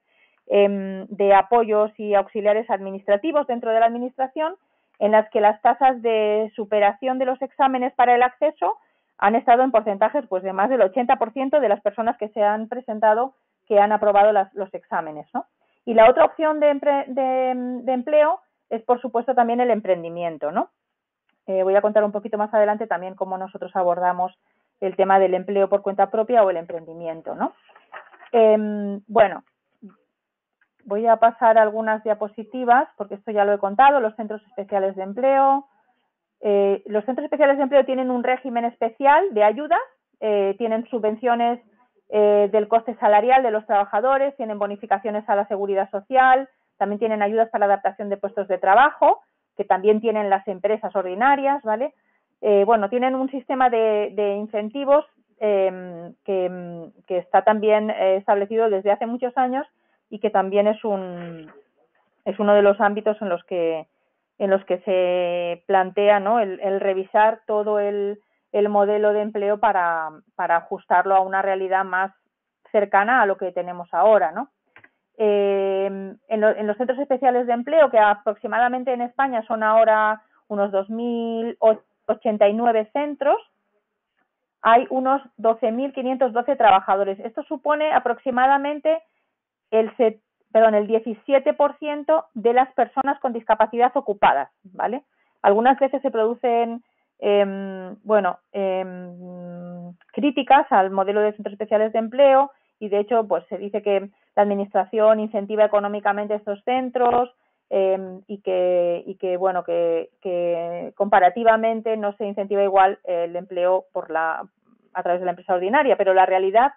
de apoyos y auxiliares administrativos dentro de la administración, en las que las tasas de superación de los exámenes para el acceso han estado en porcentajes pues de más del 80% de las personas que se han presentado, que han aprobado los exámenes, ¿no? Y la otra opción de empleo es, por supuesto, también el emprendimiento, ¿no? Voy a contar un poquito más adelante también cómo nosotros abordamos el tema del empleo por cuenta propia o el emprendimiento, ¿no? Bueno, voy a pasar algunas diapositivas, porque esto ya lo he contado. Los centros especiales de empleo. Los centros especiales de empleo tienen un régimen especial de ayudas, tienen subvenciones del coste salarial de los trabajadores, tienen bonificaciones a la seguridad social, también tienen ayudas para la adaptación de puestos de trabajo, que también tienen las empresas ordinarias, ¿vale? Bueno, tienen un sistema de incentivos que está también establecido desde hace muchos años, y que también es uno de los ámbitos en los que se plantea, ¿no? el revisar todo el modelo de empleo para ajustarlo a una realidad más cercana a lo que tenemos ahora, ¿no? En los centros especiales de empleo, que aproximadamente en España son ahora unos 2.089 centros, hay unos 12.512 trabajadores. Esto supone aproximadamente el 17% de las personas con discapacidad ocupadas, ¿vale? Algunas veces se producen críticas al modelo de centros especiales de empleo, y de hecho pues se dice que la administración incentiva económicamente estos centros y que comparativamente no se incentiva igual el empleo a través de la empresa ordinaria, pero la realidad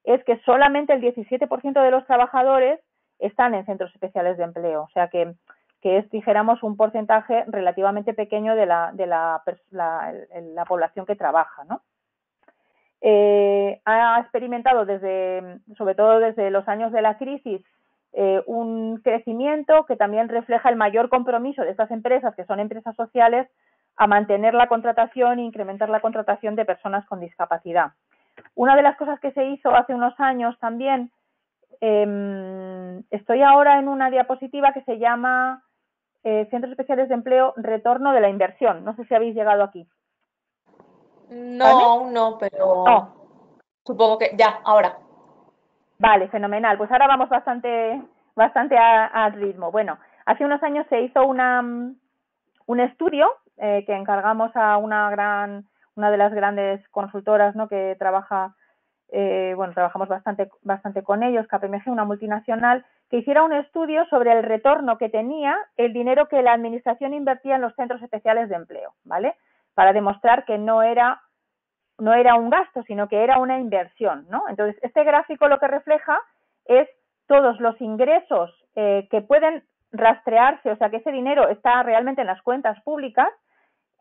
es que solamente el 17% de los trabajadores están en centros especiales de empleo, o sea que es, dijéramos, un porcentaje relativamente pequeño de la población que trabaja, ¿no? Ha experimentado sobre todo desde los años de la crisis, un crecimiento que también refleja el mayor compromiso de estas empresas, que son empresas sociales, a mantener la contratación e incrementar la contratación de personas con discapacidad. Una de las cosas que se hizo hace unos años también, estoy ahora en una diapositiva que se llama Centros Especiales de Empleo, retorno de la inversión. No sé si habéis llegado aquí. No, aún no, pero supongo que ya, ahora. Vale, fenomenal. Pues ahora vamos bastante a ritmo. Bueno, hace unos años se hizo un estudio que encargamos a una de las grandes consultoras, ¿no? Que trabaja, trabajamos bastante con ellos, KPMG, una multinacional, que hiciera un estudio sobre el retorno que tenía el dinero que la administración invertía en los centros especiales de empleo, ¿vale? para demostrar que no era un gasto, sino que era una inversión, ¿no? Entonces, este gráfico lo que refleja es todos los ingresos que pueden rastrearse, o sea, que ese dinero está realmente en las cuentas públicas,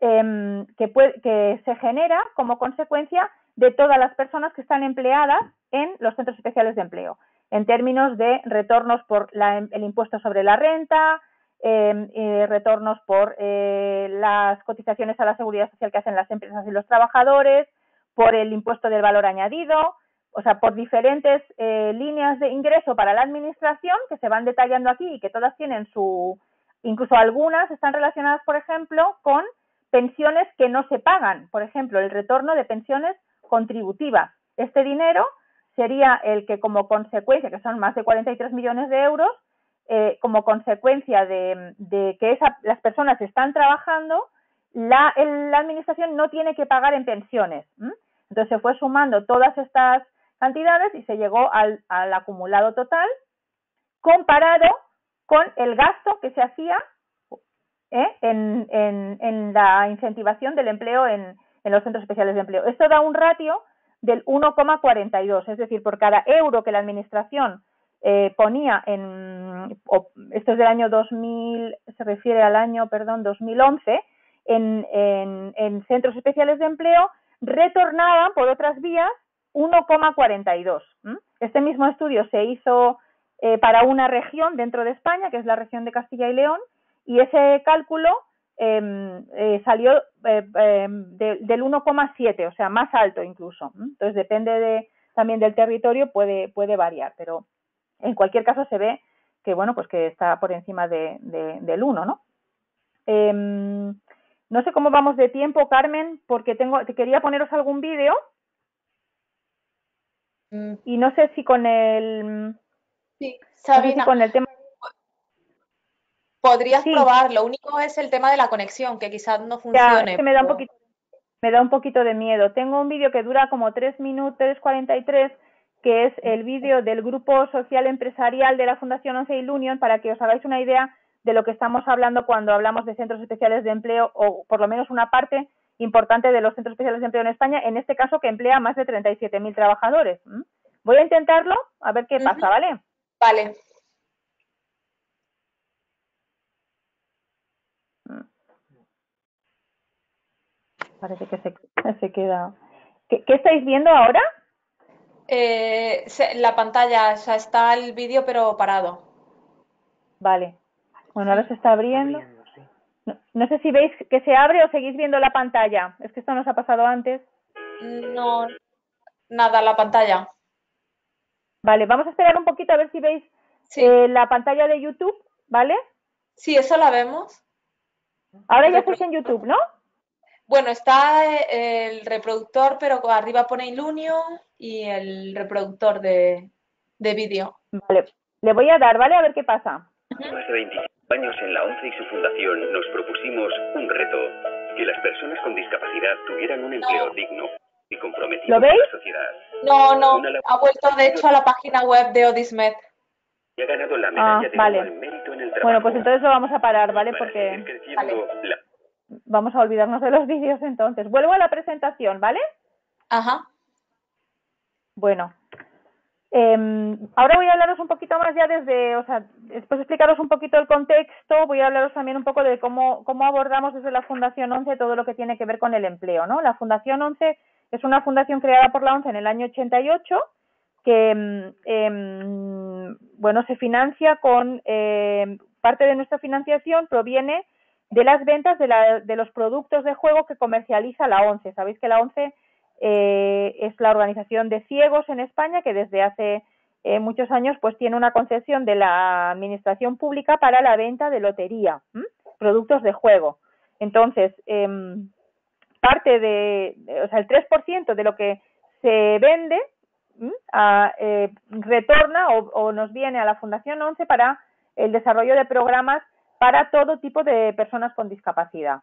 que se genera como consecuencia de todas las personas que están empleadas en los centros especiales de empleo, en términos de retornos por el impuesto sobre la renta, retornos por las cotizaciones a la seguridad social que hacen las empresas y los trabajadores, por el impuesto del valor añadido, o sea, por diferentes líneas de ingreso para la administración que se van detallando aquí y que todas tienen incluso algunas están relacionadas, por ejemplo, con pensiones que no se pagan, por ejemplo, el retorno de pensiones contributivas. Este dinero sería el que, como consecuencia, que son más de 43 millones de euros, como consecuencia de que las personas están trabajando, la administración no tiene que pagar en pensiones. Entonces se fue sumando todas estas cantidades y se llegó al acumulado total, comparado con el gasto que se hacía en la incentivación del empleo en los centros especiales de empleo. Esto da un ratio del 1,42, es decir, por cada euro que la administración ponía esto es del año 2000, se refiere al año, 2011, en centros especiales de empleo, retornaban por otras vías 1,42. Este mismo estudio se hizo para una región dentro de España, que es la región de Castilla y León, y ese cálculo salió del 1,7, o sea, más alto incluso. Entonces, depende también del territorio, puede variar, pero en cualquier caso se ve que, bueno, pues que está por encima del 1, ¿no? No sé cómo vamos de tiempo, Carmen, porque quería poneros algún vídeo y no sé si con el... Sí, no sé si Sabina, con el tema... podrías Sí, probar. Lo único es el tema de la conexión, que quizás no ya, es funcione. que me da un poquito de miedo. Tengo un vídeo que dura como 3 minutos, 3:43, que es el vídeo del Grupo Social Empresarial de la Fundación 11 Ilunion, para que os hagáis una idea de lo que estamos hablando cuando hablamos de centros especiales de empleo, o por lo menos una parte importante de los centros especiales de empleo en España, en este caso que emplea más de 37.000 trabajadores. Voy a intentarlo, a ver qué pasa, ¿vale? Vale. Parece que se queda... ¿Qué estáis viendo ahora? La pantalla, o sea, está el vídeo pero parado. Vale. Bueno, ahora se está abriendo. Sí. No sé si veis que se abre o seguís viendo la pantalla. Es que esto nos ha pasado antes. No, nada, la pantalla. Vale, vamos a esperar un poquito a ver si veis Sí, la pantalla de YouTube, ¿vale? sí, eso la vemos. Ahora El ya estáis en reproductor. YouTube, ¿no? Bueno, está el reproductor, pero arriba pone Ilunio y el reproductor de vídeo. Vale, le voy a dar, ¿vale? A ver qué pasa. Más de 25 años en la ONCE y su fundación nos propusimos un reto, que las personas con discapacidad tuvieran un empleo digno y comprometido ¿Lo con veis? la sociedad. No, Una labor ha vuelto de hecho a la página web de Odismet. que ha ganado la medalla de Vale. oro al mérito en el trabajo. Bueno, pues entonces lo vamos a parar, ¿vale? Para seguir Porque creciendo, vamos a olvidarnos de los vídeos entonces. Vuelvo a la presentación, ¿vale? Ajá. Bueno, ahora voy a hablaros un poquito más ya después de explicaros un poquito el contexto, voy a hablaros también un poco de cómo abordamos desde la Fundación 11 todo lo que tiene que ver con el empleo, ¿no? La Fundación 11 es una fundación creada por la ONCE en el año 88 que, bueno, se financia con, parte de nuestra financiación proviene de las ventas de los productos de juego que comercializa la ONCE. Sabéis que la ONCE es la organización de ciegos en España que desde hace muchos años pues tiene una concesión de la administración pública para la venta de lotería, productos de juego. Entonces, parte o sea, el 3% de lo que se vende retorna o nos viene a la Fundación 11 para el desarrollo de programas para todo tipo de personas con discapacidad.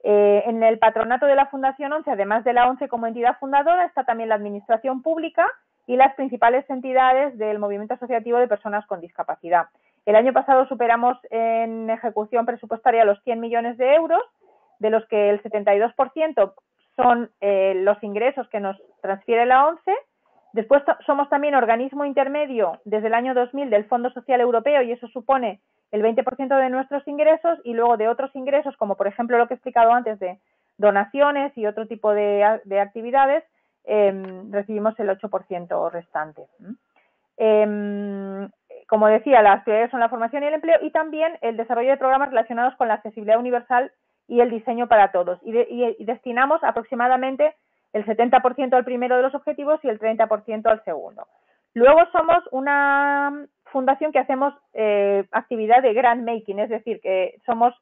En el patronato de la Fundación 11, además de la ONCE como entidad fundadora, está también la administración pública y las principales entidades del movimiento asociativo de personas con discapacidad. El año pasado superamos en ejecución presupuestaria los 100 millones de euros, de los que el 72% son los ingresos que nos transfiere la ONCE. Después somos también organismo intermedio desde el año 2000 del Fondo Social Europeo y eso supone el 20% de nuestros ingresos, y luego de otros ingresos, como por ejemplo lo que he explicado antes de donaciones y otro tipo de actividades, recibimos el 8% restante. Como decía, las prioridades son la formación y el empleo y también el desarrollo de programas relacionados con la accesibilidad universal y el diseño para todos. Y destinamos aproximadamente el 70% al primero de los objetivos y el 30% al segundo. Luego somos una fundación que hacemos actividad de grant making, es decir, que somos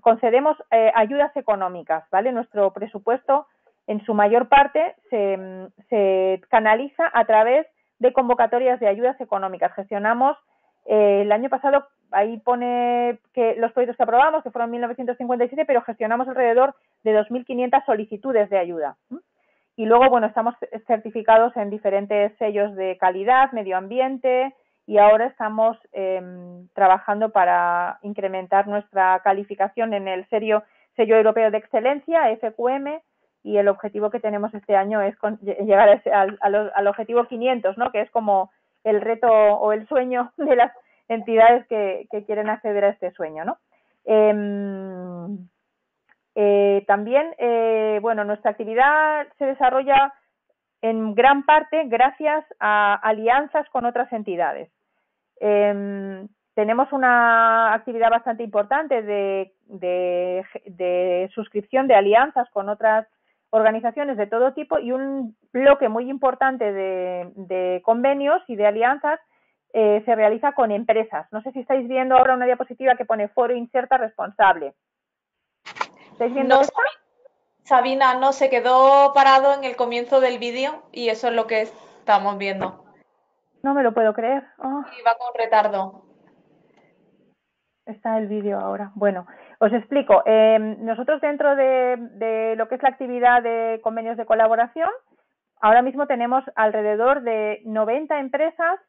concedemos ayudas económicas, ¿vale? Nuestro presupuesto en su mayor parte se canaliza a través de convocatorias de ayudas económicas. Gestionamos el año pasado, ahí pone que los proyectos que aprobamos, que fueron 1957, pero gestionamos alrededor de 2.500 solicitudes de ayuda. Y luego, bueno, estamos certificados en diferentes sellos de calidad, medio ambiente, y ahora estamos trabajando para incrementar nuestra calificación en el sello europeo de excelencia, FQM, y el objetivo que tenemos este año es llegar al objetivo 500, ¿no? Que es como el reto o el sueño de las entidades que quieren acceder a este sueño, ¿no? También, bueno, nuestra actividad se desarrolla en gran parte gracias a alianzas con otras entidades. Tenemos una actividad bastante importante de suscripción de alianzas con otras organizaciones de todo tipo y un bloque muy importante de convenios y de alianzas se realiza con empresas. No sé si estáis viendo ahora una diapositiva que pone Foro Inserta Responsable. ¿Estáis viendo esta? Sabina, no, se quedó parado en el comienzo del vídeo y eso es lo que estamos viendo. No me lo puedo creer. Oh. Sí, va con retardo. Está el vídeo ahora. Bueno, os explico. Nosotros dentro de lo que es la actividad de convenios de colaboración, ahora mismo tenemos alrededor de 90 empresas.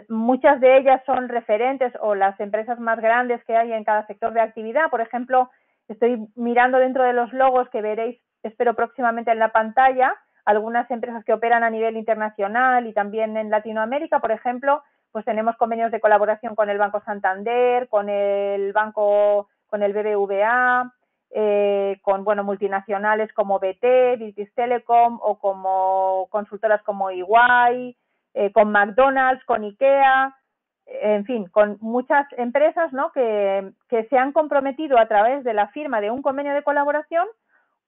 Muchas de ellas son referentes o las empresas más grandes que hay en cada sector de actividad. Por ejemplo, estoy mirando dentro de los logos que veréis, espero próximamente en la pantalla, algunas empresas que operan a nivel internacional y también en Latinoamérica. Por ejemplo, pues tenemos convenios de colaboración con el Banco Santander, con el BBVA, con multinacionales como BT, British Telecom o como consultoras como EY, con McDonald's, con IKEA, en fin, con muchas empresas, ¿no? que se han comprometido a través de la firma de un convenio de colaboración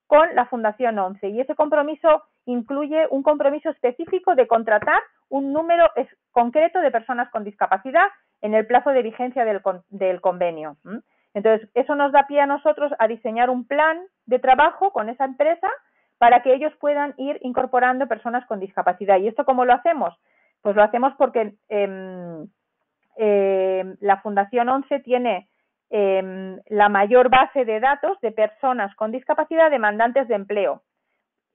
con la Fundación ONCE, y ese compromiso incluye un compromiso específico de contratar un número concreto de personas con discapacidad en el plazo de vigencia del convenio. Entonces, eso nos da pie a nosotros a diseñar un plan de trabajo con esa empresa para que ellos puedan ir incorporando personas con discapacidad. ¿Y esto cómo lo hacemos? Pues lo hacemos porque la Fundación ONCE tiene la mayor base de datos de personas con discapacidad demandantes de empleo.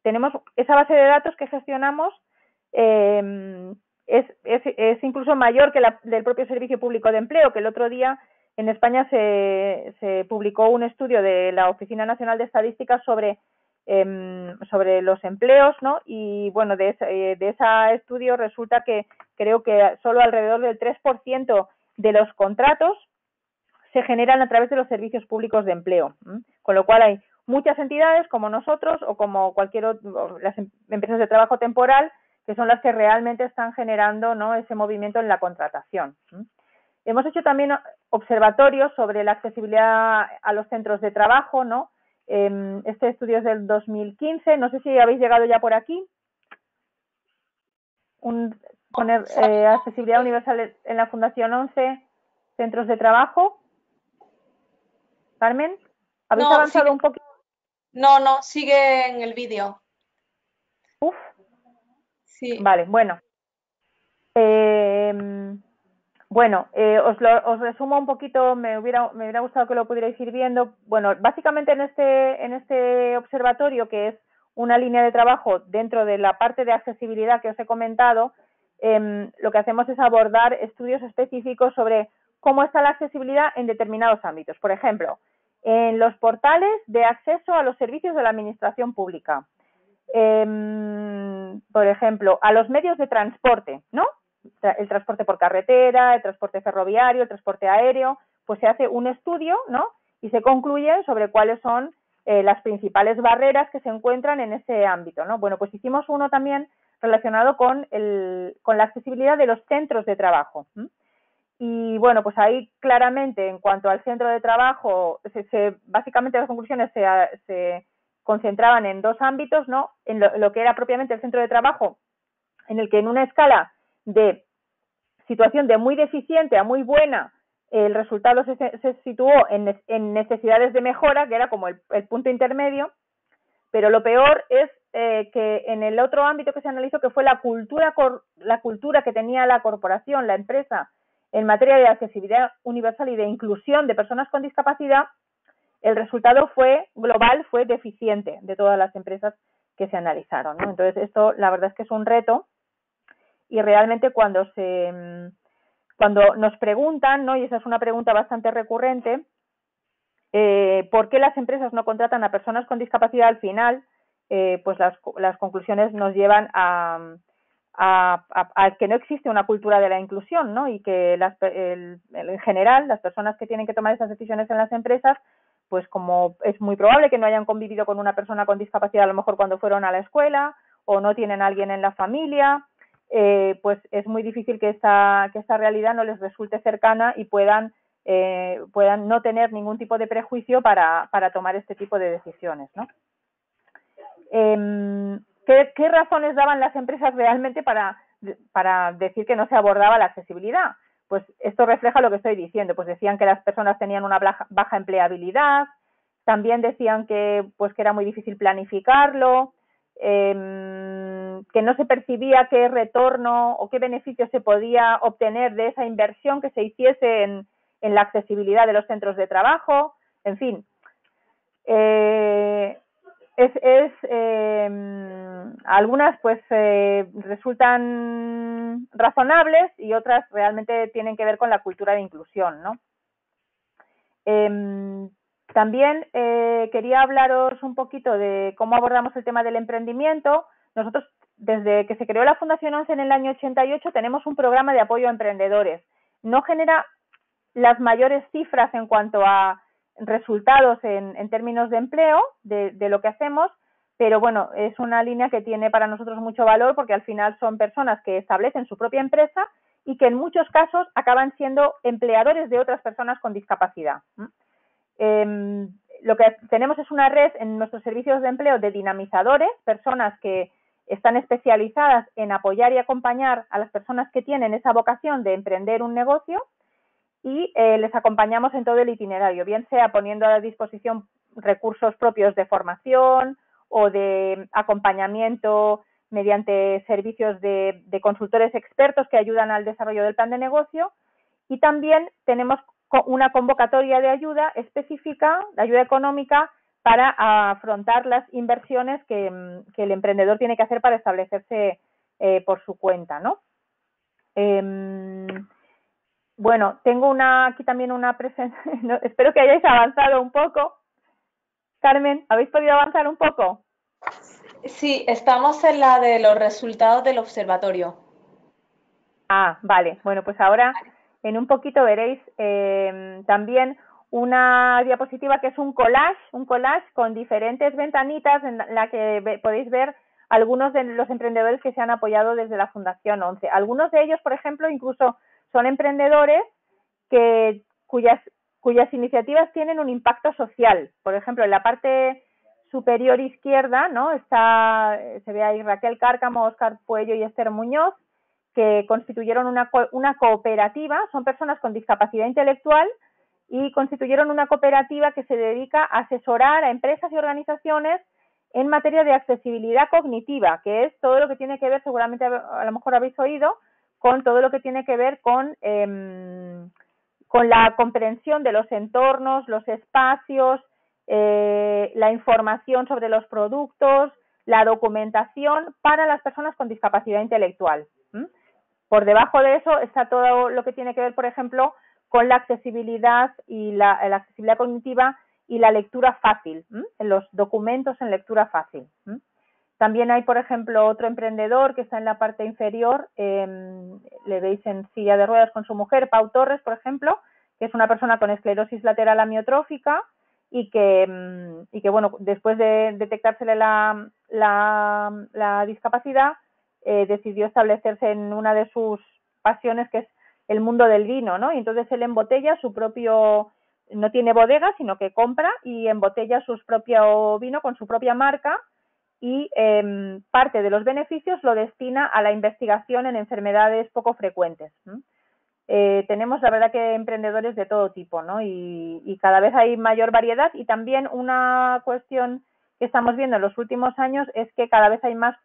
Tenemos esa base de datos que gestionamos, es incluso mayor que la del propio Servicio Público de Empleo, que el otro día en España se publicó un estudio de la Oficina Nacional de Estadísticas sobre los empleos, ¿no? Y bueno, de ese estudio resulta que creo que solo alrededor del 3% de los contratos se generan a través de los servicios públicos de empleo, con lo cual hay muchas entidades como nosotros o como las empresas de trabajo temporal que son las que realmente están generando, ¿no?, ese movimiento en la contratación. Hemos hecho también observatorios sobre la accesibilidad a los centros de trabajo, ¿no? Este estudio es del 2015, no sé si habéis llegado ya por aquí. Poner accesibilidad universal en la Fundación ONCE, centros de trabajo. Carmen, ¿habéis avanzado un poquito? No, sigue en el vídeo. Uf. Sí. Vale, bueno. Os resumo un poquito, me hubiera gustado que lo pudierais ir viendo. Bueno, básicamente en este observatorio, que es una línea de trabajo dentro de la parte de accesibilidad que os he comentado, lo que hacemos es abordar estudios específicos sobre cómo está la accesibilidad en determinados ámbitos. Por ejemplo, en los portales de acceso a los servicios de la administración pública. Por ejemplo, a los medios de transporte, ¿no? El transporte por carretera, el transporte ferroviario, el transporte aéreo, pues se hace un estudio, ¿no? Y se concluye sobre cuáles son las principales barreras que se encuentran en ese ámbito, ¿no? Bueno, pues hicimos uno también relacionado con la accesibilidad de los centros de trabajo. Y bueno, pues ahí claramente en cuanto al centro de trabajo, básicamente las conclusiones se concentraban en dos ámbitos, ¿no? En lo que era propiamente el centro de trabajo, en el que en una escala de situación de muy deficiente a muy buena, el resultado se situó en necesidades de mejora, que era como el punto intermedio, pero lo peor es que en el otro ámbito que se analizó, que fue la cultura que tenía la corporación, la empresa, en materia de accesibilidad universal y de inclusión de personas con discapacidad, el resultado global fue deficiente de todas las empresas que se analizaron, ¿no? Entonces, esto la verdad es que es un reto, y realmente cuando nos preguntan, ¿no? Y esa es una pregunta bastante recurrente, ¿por qué las empresas no contratan a personas con discapacidad? Al final, pues las conclusiones nos llevan a que no existe una cultura de la inclusión, ¿no? Y que en general las personas que tienen que tomar esas decisiones en las empresas, pues como es muy probable que no hayan convivido con una persona con discapacidad a lo mejor cuando fueron a la escuela, o no tienen a alguien en la familia, pues es muy difícil que esta realidad no les resulte cercana y puedan no tener ningún tipo de prejuicio para tomar este tipo de decisiones, ¿no? ¿Qué razones daban las empresas realmente para decir que no se abordaba la accesibilidad? Pues esto refleja lo que estoy diciendo. Pues decían que las personas tenían una baja empleabilidad, también decían que era muy difícil planificarlo, que no se percibía qué retorno o qué beneficio se podía obtener de esa inversión que se hiciese en la accesibilidad de los centros de trabajo, en fin. Algunas pues resultan razonables y otras realmente tienen que ver con la cultura de inclusión, ¿no? También quería hablaros un poquito de cómo abordamos el tema del emprendimiento. Nosotros, desde que se creó la Fundación 11 en el año 88, tenemos un programa de apoyo a emprendedores. No genera las mayores cifras en cuanto a resultados en términos de empleo de lo que hacemos, pero bueno, es una línea que tiene para nosotros mucho valor porque al final son personas que establecen su propia empresa y que en muchos casos acaban siendo empleadores de otras personas con discapacidad. Lo que tenemos es una red en nuestros servicios de empleo de dinamizadores, personas que están especializadas en apoyar y acompañar a las personas que tienen esa vocación de emprender un negocio, y les acompañamos en todo el itinerario, bien sea poniendo a disposición recursos propios de formación o de acompañamiento mediante servicios de consultores expertos que ayudan al desarrollo del plan de negocio, y también tenemos una convocatoria de ayuda específica, de ayuda económica, para afrontar las inversiones que el emprendedor tiene que hacer para establecerse por su cuenta, ¿no? Bueno, tengo aquí también una presentación. No, espero que hayáis avanzado un poco. Carmen, ¿habéis podido avanzar un poco? Sí, estamos en la de los resultados del observatorio. Ah, vale. Bueno, pues ahora en un poquito veréis también una diapositiva que es un collage con diferentes ventanitas en la que podéis ver algunos de los emprendedores que se han apoyado desde la Fundación 11. Algunos de ellos, por ejemplo, incluso son emprendedores cuyas iniciativas tienen un impacto social. Por ejemplo, en la parte superior izquierda, ¿no? Se ve ahí Raquel Cárcamo, Óscar Puello y Esther Muñoz, que constituyeron una cooperativa, son personas con discapacidad intelectual, y constituyeron una cooperativa que se dedica a asesorar a empresas y organizaciones en materia de accesibilidad cognitiva, que es todo lo que tiene que ver, seguramente a lo mejor habéis oído, con todo lo que tiene que ver con la comprensión de los entornos, los espacios, la información sobre los productos, la documentación para las personas con discapacidad intelectual. Por debajo de eso está todo lo que tiene que ver, por ejemplo, con la accesibilidad y la accesibilidad cognitiva y la lectura fácil, en los documentos en lectura fácil. También hay, por ejemplo, otro emprendedor que está en la parte inferior, le veis en silla de ruedas con su mujer, Pau Torres, por ejemplo, que es una persona con esclerosis lateral amiotrófica y que bueno, después de detectársele la discapacidad, decidió establecerse en una de sus pasiones, que es el mundo del vino, ¿no? Y entonces él embotella su propio, no tiene bodega, sino que compra y embotella su propio vino con su propia marca, y parte de los beneficios lo destina a la investigación en enfermedades poco frecuentes. Tenemos, la verdad, que emprendedores de todo tipo, ¿no? Y cada vez hay mayor variedad, y también una cuestión que estamos viendo en los últimos años es que cada vez hay más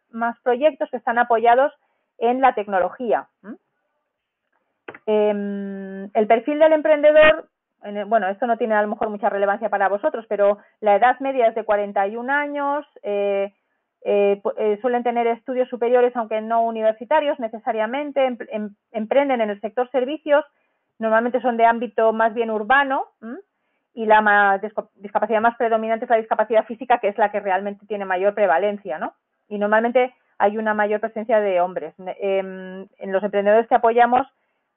proyectos que están apoyados en la tecnología. El perfil del emprendedor, bueno, esto no tiene a lo mejor mucha relevancia para vosotros, pero la edad media es de 41 años, suelen tener estudios superiores, aunque no universitarios necesariamente, emprenden en el sector servicios, normalmente son de ámbito más bien urbano, y la discapacidad más predominante es la discapacidad física, que es la que realmente tiene mayor prevalencia, ¿no? Y normalmente hay una mayor presencia de hombres. En los emprendedores que apoyamos,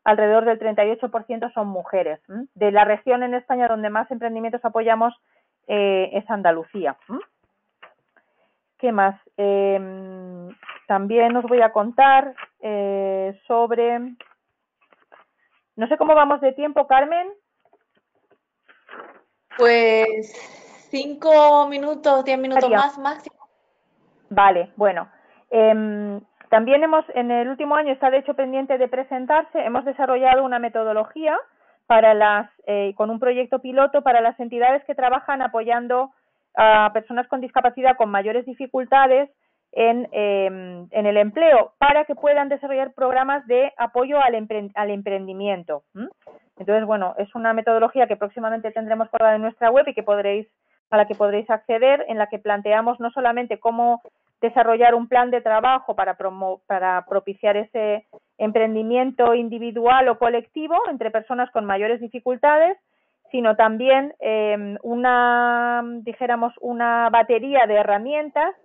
alrededor del 38% son mujeres. De la región en España donde más emprendimientos apoyamos es Andalucía. ¿Qué más? También os voy a contar sobre... No sé cómo vamos de tiempo, Carmen. Pues 5 minutos, 10 minutos más máximo. Vale, bueno. También en el último año, está de hecho pendiente de presentarse, hemos desarrollado una metodología para con un proyecto piloto para las entidades que trabajan apoyando a personas con discapacidad con mayores dificultades en el empleo, para que puedan desarrollar programas de apoyo al emprendimiento. Entonces, bueno, es una metodología que próximamente tendremos colgada en nuestra web y a la que podréis acceder, en la que planteamos no solamente cómo desarrollar un plan de trabajo para propiciar ese emprendimiento individual o colectivo entre personas con mayores dificultades, sino también una batería de herramientas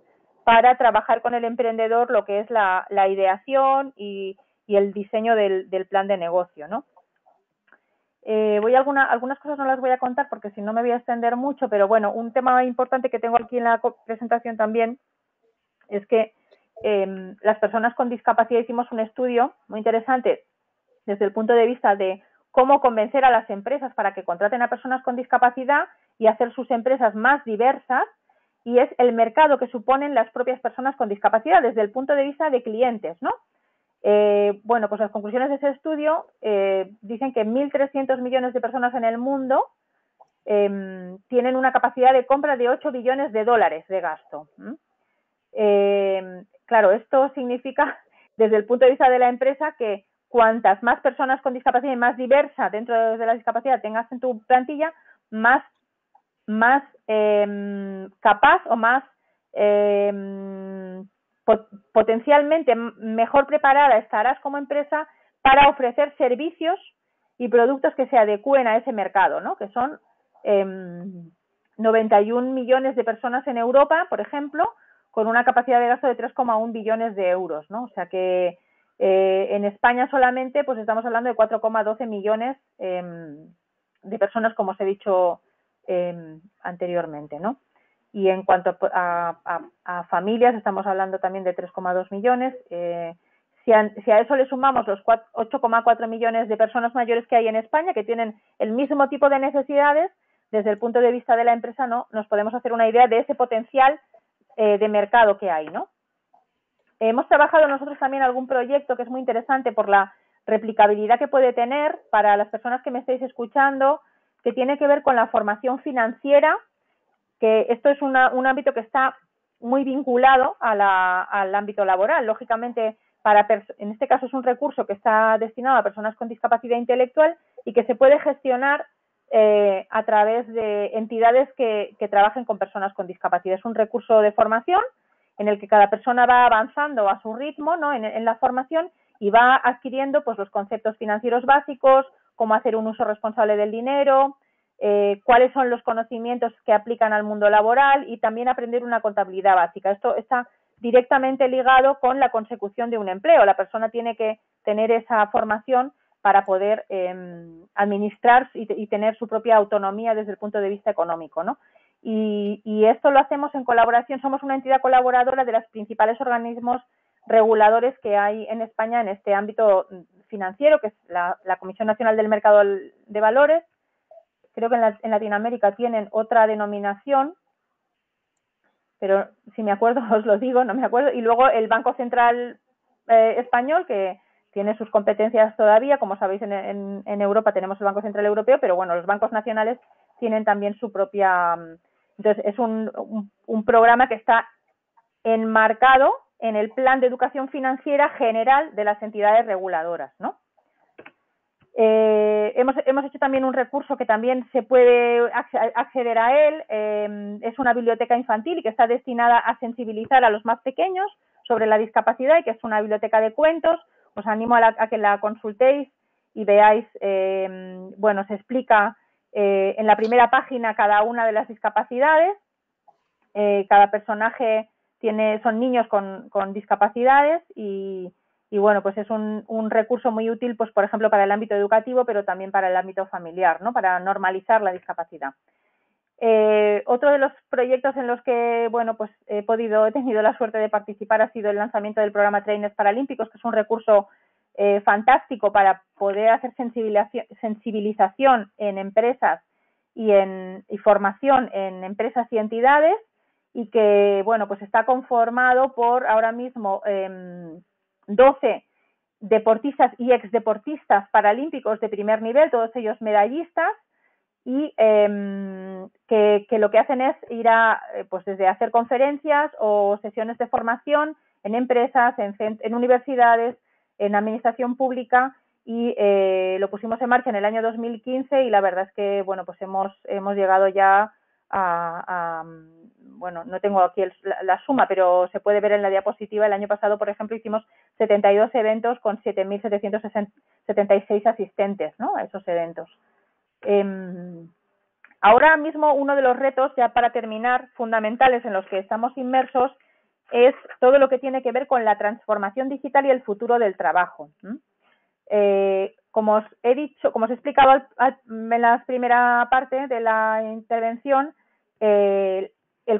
para trabajar con el emprendedor lo que es la ideación y el diseño del plan de negocio, ¿no? Algunas cosas no las voy a contar porque si no me voy a extender mucho, pero bueno, un tema importante que tengo aquí en la presentación también es que las personas con discapacidad, hicimos un estudio muy interesante desde el punto de vista de cómo convencer a las empresas para que contraten a personas con discapacidad y hacer sus empresas más diversas, y es el mercado que suponen las propias personas con discapacidad desde el punto de vista de clientes, ¿no? Bueno, pues las conclusiones de ese estudio dicen que 1.300 millones de personas en el mundo tienen una capacidad de compra de 8 billones de dólares de gasto. Claro, esto significa, desde el punto de vista de la empresa, que cuantas más personas con discapacidad y más diversa dentro de la discapacidad tengas en tu plantilla, más capaz o más potencialmente mejor preparada estarás como empresa para ofrecer servicios y productos que se adecúen a ese mercado, ¿no? Que son 91 millones de personas en Europa, por ejemplo, con una capacidad de gasto de 3,1 billones de euros, ¿no? O sea que en España solamente pues estamos hablando de 4,12 millones de personas, como os he dicho anteriormente, ¿no? Y en cuanto a familias, estamos hablando también de 3,2 millones. Si a eso le sumamos los 8,4 millones de personas mayores que hay en España, que tienen el mismo tipo de necesidades, desde el punto de vista de la empresa, ¿no? Nos podemos hacer una idea de ese potencial de mercado que hay, ¿no? Hemos trabajado nosotros también algún proyecto que es muy interesante por la replicabilidad que puede tener para las personas que me estáis escuchando, que tiene que ver con la formación financiera, que esto es un ámbito que está muy vinculado al ámbito laboral. Lógicamente, en este caso es un recurso que está destinado a personas con discapacidad intelectual y que se puede gestionar a través de entidades que trabajen con personas con discapacidad. Es un recurso de formación en el que cada persona va avanzando a su ritmo, ¿no? en la formación, y va adquiriendo pues los conceptos financieros básicos, cómo hacer un uso responsable del dinero, cuáles son los conocimientos que aplican al mundo laboral y también aprender una contabilidad básica. Esto está directamente ligado con la consecución de un empleo. La persona tiene que tener esa formación para poder administrar y tener su propia autonomía desde el punto de vista económico, ¿no? Y esto lo hacemos en colaboración, somos una entidad colaboradora de los principales organismos reguladores que hay en España en este ámbito financiero, que es la Comisión Nacional del Mercado de Valores. Creo que en Latinoamérica tienen otra denominación, pero si me acuerdo os lo digo, no me acuerdo. Y luego el Banco Central Español, que tiene sus competencias todavía. Como sabéis, en Europa tenemos el Banco Central Europeo, pero bueno, los bancos nacionales tienen también su propia... Entonces, es un programa que está enmarcado en el Plan de Educación Financiera General de las entidades reguladoras, ¿no? Hemos hecho también un recurso que también se puede acceder a él. Es una biblioteca infantil y que está destinada a sensibilizar a los más pequeños sobre la discapacidad y que es una biblioteca de cuentos. Os animo a que la consultéis y veáis, bueno, se explica en la primera página cada una de las discapacidades. Cada personaje son niños con discapacidades y bueno, pues es un recurso muy útil, pues por ejemplo, para el ámbito educativo, pero también para el ámbito familiar, ¿no? Para normalizar la discapacidad. Otro de los proyectos en los que, bueno, pues he tenido la suerte de participar ha sido el lanzamiento del programa Trainers Paralímpicos, que es un recurso fantástico para poder hacer sensibilización en empresas y formación en empresas y entidades, y que, bueno, pues está conformado por ahora mismo 12 deportistas y exdeportistas paralímpicos de primer nivel, todos ellos medallistas, y que lo que hacen es ir pues desde hacer conferencias o sesiones de formación en empresas, en universidades, en administración pública, y lo pusimos en marcha en el año 2015 y la verdad es que, bueno, pues hemos llegado ya bueno, no tengo aquí la suma, pero se puede ver en la diapositiva. El año pasado, por ejemplo, hicimos 72 eventos con 7.776 asistentes, ¿no?, a esos eventos. Ahora mismo uno de los retos, ya para terminar, fundamentales en los que estamos inmersos es todo lo que tiene que ver con la transformación digital y el futuro del trabajo. Como os he dicho, como os he explicado en la primera parte de la intervención, el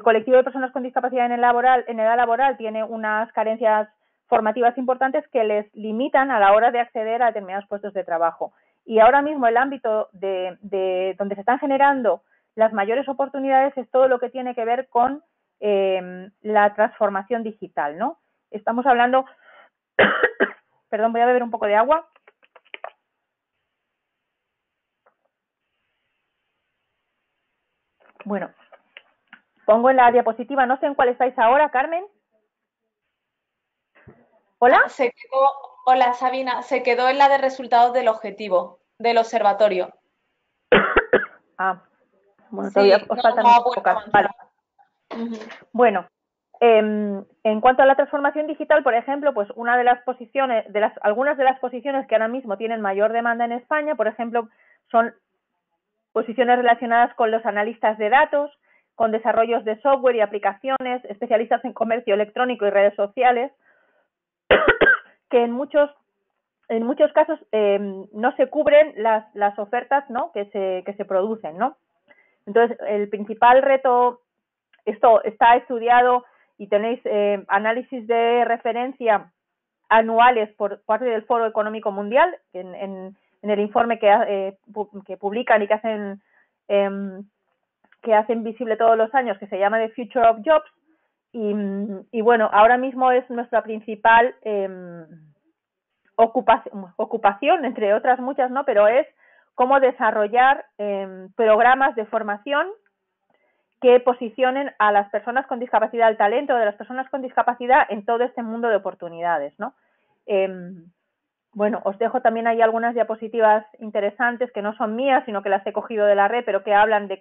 colectivo de personas con discapacidad en edad laboral tiene unas carencias formativas importantes que les limitan a la hora de acceder a determinados puestos de trabajo. Y ahora mismo el ámbito de donde se están generando las mayores oportunidades es todo lo que tiene que ver con la transformación digital, ¿no? Estamos hablando... Perdón, voy a beber un poco de agua. Bueno, pongo en la diapositiva, no sé en cuál estáis ahora, Carmen. ¿Hola? Hola, Sabina, se quedó en la de resultados del objetivo, del observatorio. Bueno, todavía os faltan unas pocas. Vale. Bueno, en cuanto a la transformación digital, por ejemplo, pues una de las posiciones, algunas de las posiciones que ahora mismo tienen mayor demanda en España, por ejemplo, son posiciones relacionadas con los analistas de datos, con desarrollos de software y aplicaciones, especialistas en comercio electrónico y redes sociales, que en muchos casos no se cubren las ofertas, ¿no?, que se producen, ¿no? Entonces, el principal reto, esto está estudiado y tenéis análisis de referencia anuales por parte del Foro Económico Mundial, en el informe que publican y que hacen visible todos los años, que se llama The Future of Jobs, y bueno, ahora mismo es nuestra principal ocupación, entre otras muchas, ¿no?, pero es cómo desarrollar programas de formación que posicionen a las personas con discapacidad, al talento de las personas con discapacidad en todo este mundo de oportunidades, ¿no? Bueno, os dejo también ahí algunas diapositivas interesantes que no son mías, sino que las he cogido de la red, pero que hablan de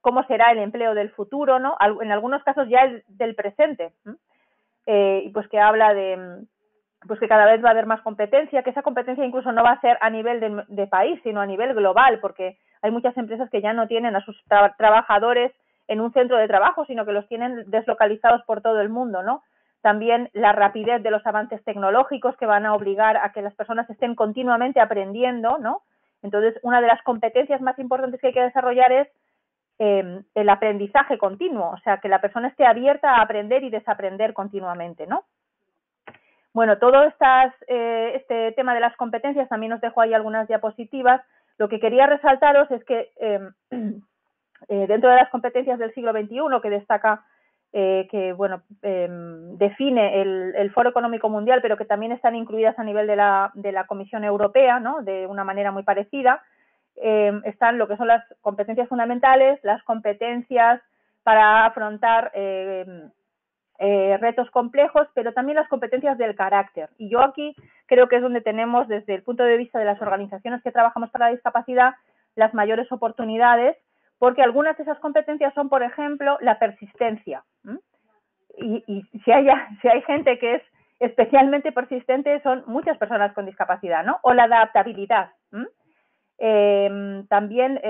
cómo será el empleo del futuro, ¿no? En algunos casos ya del presente, y pues que habla de pues que cada vez va a haber más competencia, que esa competencia incluso no va a ser a nivel de país, sino a nivel global, porque hay muchas empresas que ya no tienen a sus trabajadores en un centro de trabajo, sino que los tienen deslocalizados por todo el mundo, ¿no? También la rapidez de los avances tecnológicos que van a obligar a que las personas estén continuamente aprendiendo, ¿no? Entonces, una de las competencias más importantes que hay que desarrollar es el aprendizaje continuo, o sea, que la persona esté abierta a aprender y desaprender continuamente, ¿no? Bueno, todo este tema de las competencias, también os dejo ahí algunas diapositivas. Lo que quería resaltaros es que dentro de las competencias del siglo XXI, que destaca, define el Foro Económico Mundial, pero que también están incluidas a nivel de la Comisión Europea, ¿no? De una manera muy parecida, están lo que son las competencias fundamentales, las competencias para afrontar retos complejos, pero también las competencias del carácter. Y yo aquí creo que es donde tenemos, desde el punto de vista de las organizaciones que trabajamos para la discapacidad, las mayores oportunidades, porque algunas de esas competencias son, por ejemplo, la persistencia. Y si hay gente que es especialmente persistente, son muchas personas con discapacidad, ¿no? O la adaptabilidad. También,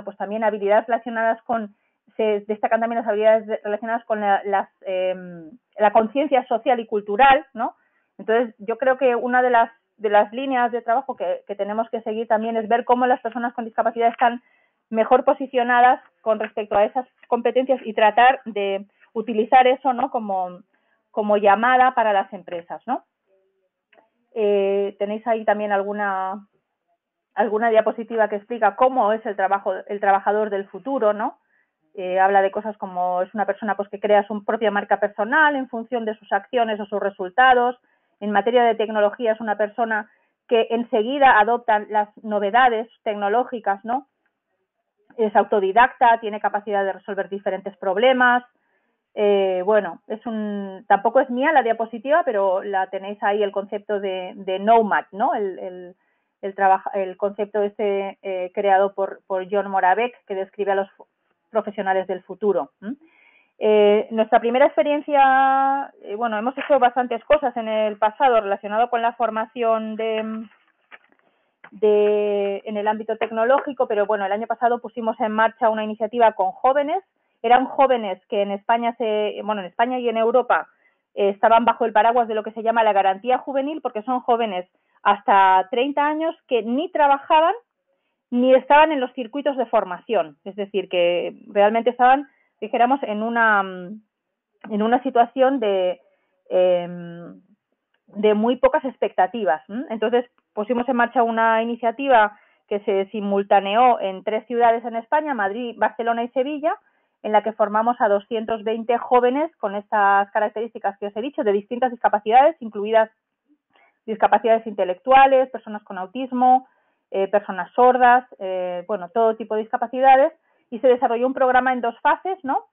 pues también habilidades relacionadas con, se destacan también las habilidades relacionadas con la conciencia social y cultural, ¿no? Entonces, yo creo que una de las líneas de trabajo que tenemos que seguir también es ver cómo las personas con discapacidad están mejor posicionadas con respecto a esas competencias y tratar de utilizar eso, ¿no? como llamada para las empresas, ¿no? Tenéis ahí también alguna diapositiva que explica cómo es el trabajador del futuro, ¿no? Habla de cosas como es una persona pues que crea su propia marca personal en función de sus acciones o sus resultados. En materia de tecnología es una persona que enseguida adopta las novedades tecnológicas, ¿no? Es autodidacta, tiene capacidad de resolver diferentes problemas. Tampoco es mía la diapositiva, pero la tenéis ahí, el concepto de nomad, ¿no? El concepto creado por John Moravec, que describe a los profesionales del futuro. Nuestra primera experiencia, hemos hecho bastantes cosas en el pasado relacionado con la formación en el ámbito tecnológico, pero bueno, el año pasado pusimos en marcha una iniciativa con jóvenes. Eran jóvenes que en España y en Europa estaban bajo el paraguas de lo que se llama la garantía juvenil, porque son jóvenes hasta 30 años que ni trabajaban ni estaban en los circuitos de formación, es decir, que realmente estaban, dijéramos, en una situación de muy pocas expectativas. Entonces pusimos en marcha una iniciativa que se simultaneó en 3 ciudades en España, Madrid, Barcelona y Sevilla, en la que formamos a 220 jóvenes con estas características que os he dicho, de distintas discapacidades, incluidas discapacidades intelectuales, personas con autismo, personas sordas, todo tipo de discapacidades, y se desarrolló un programa en 2 fases, ¿no?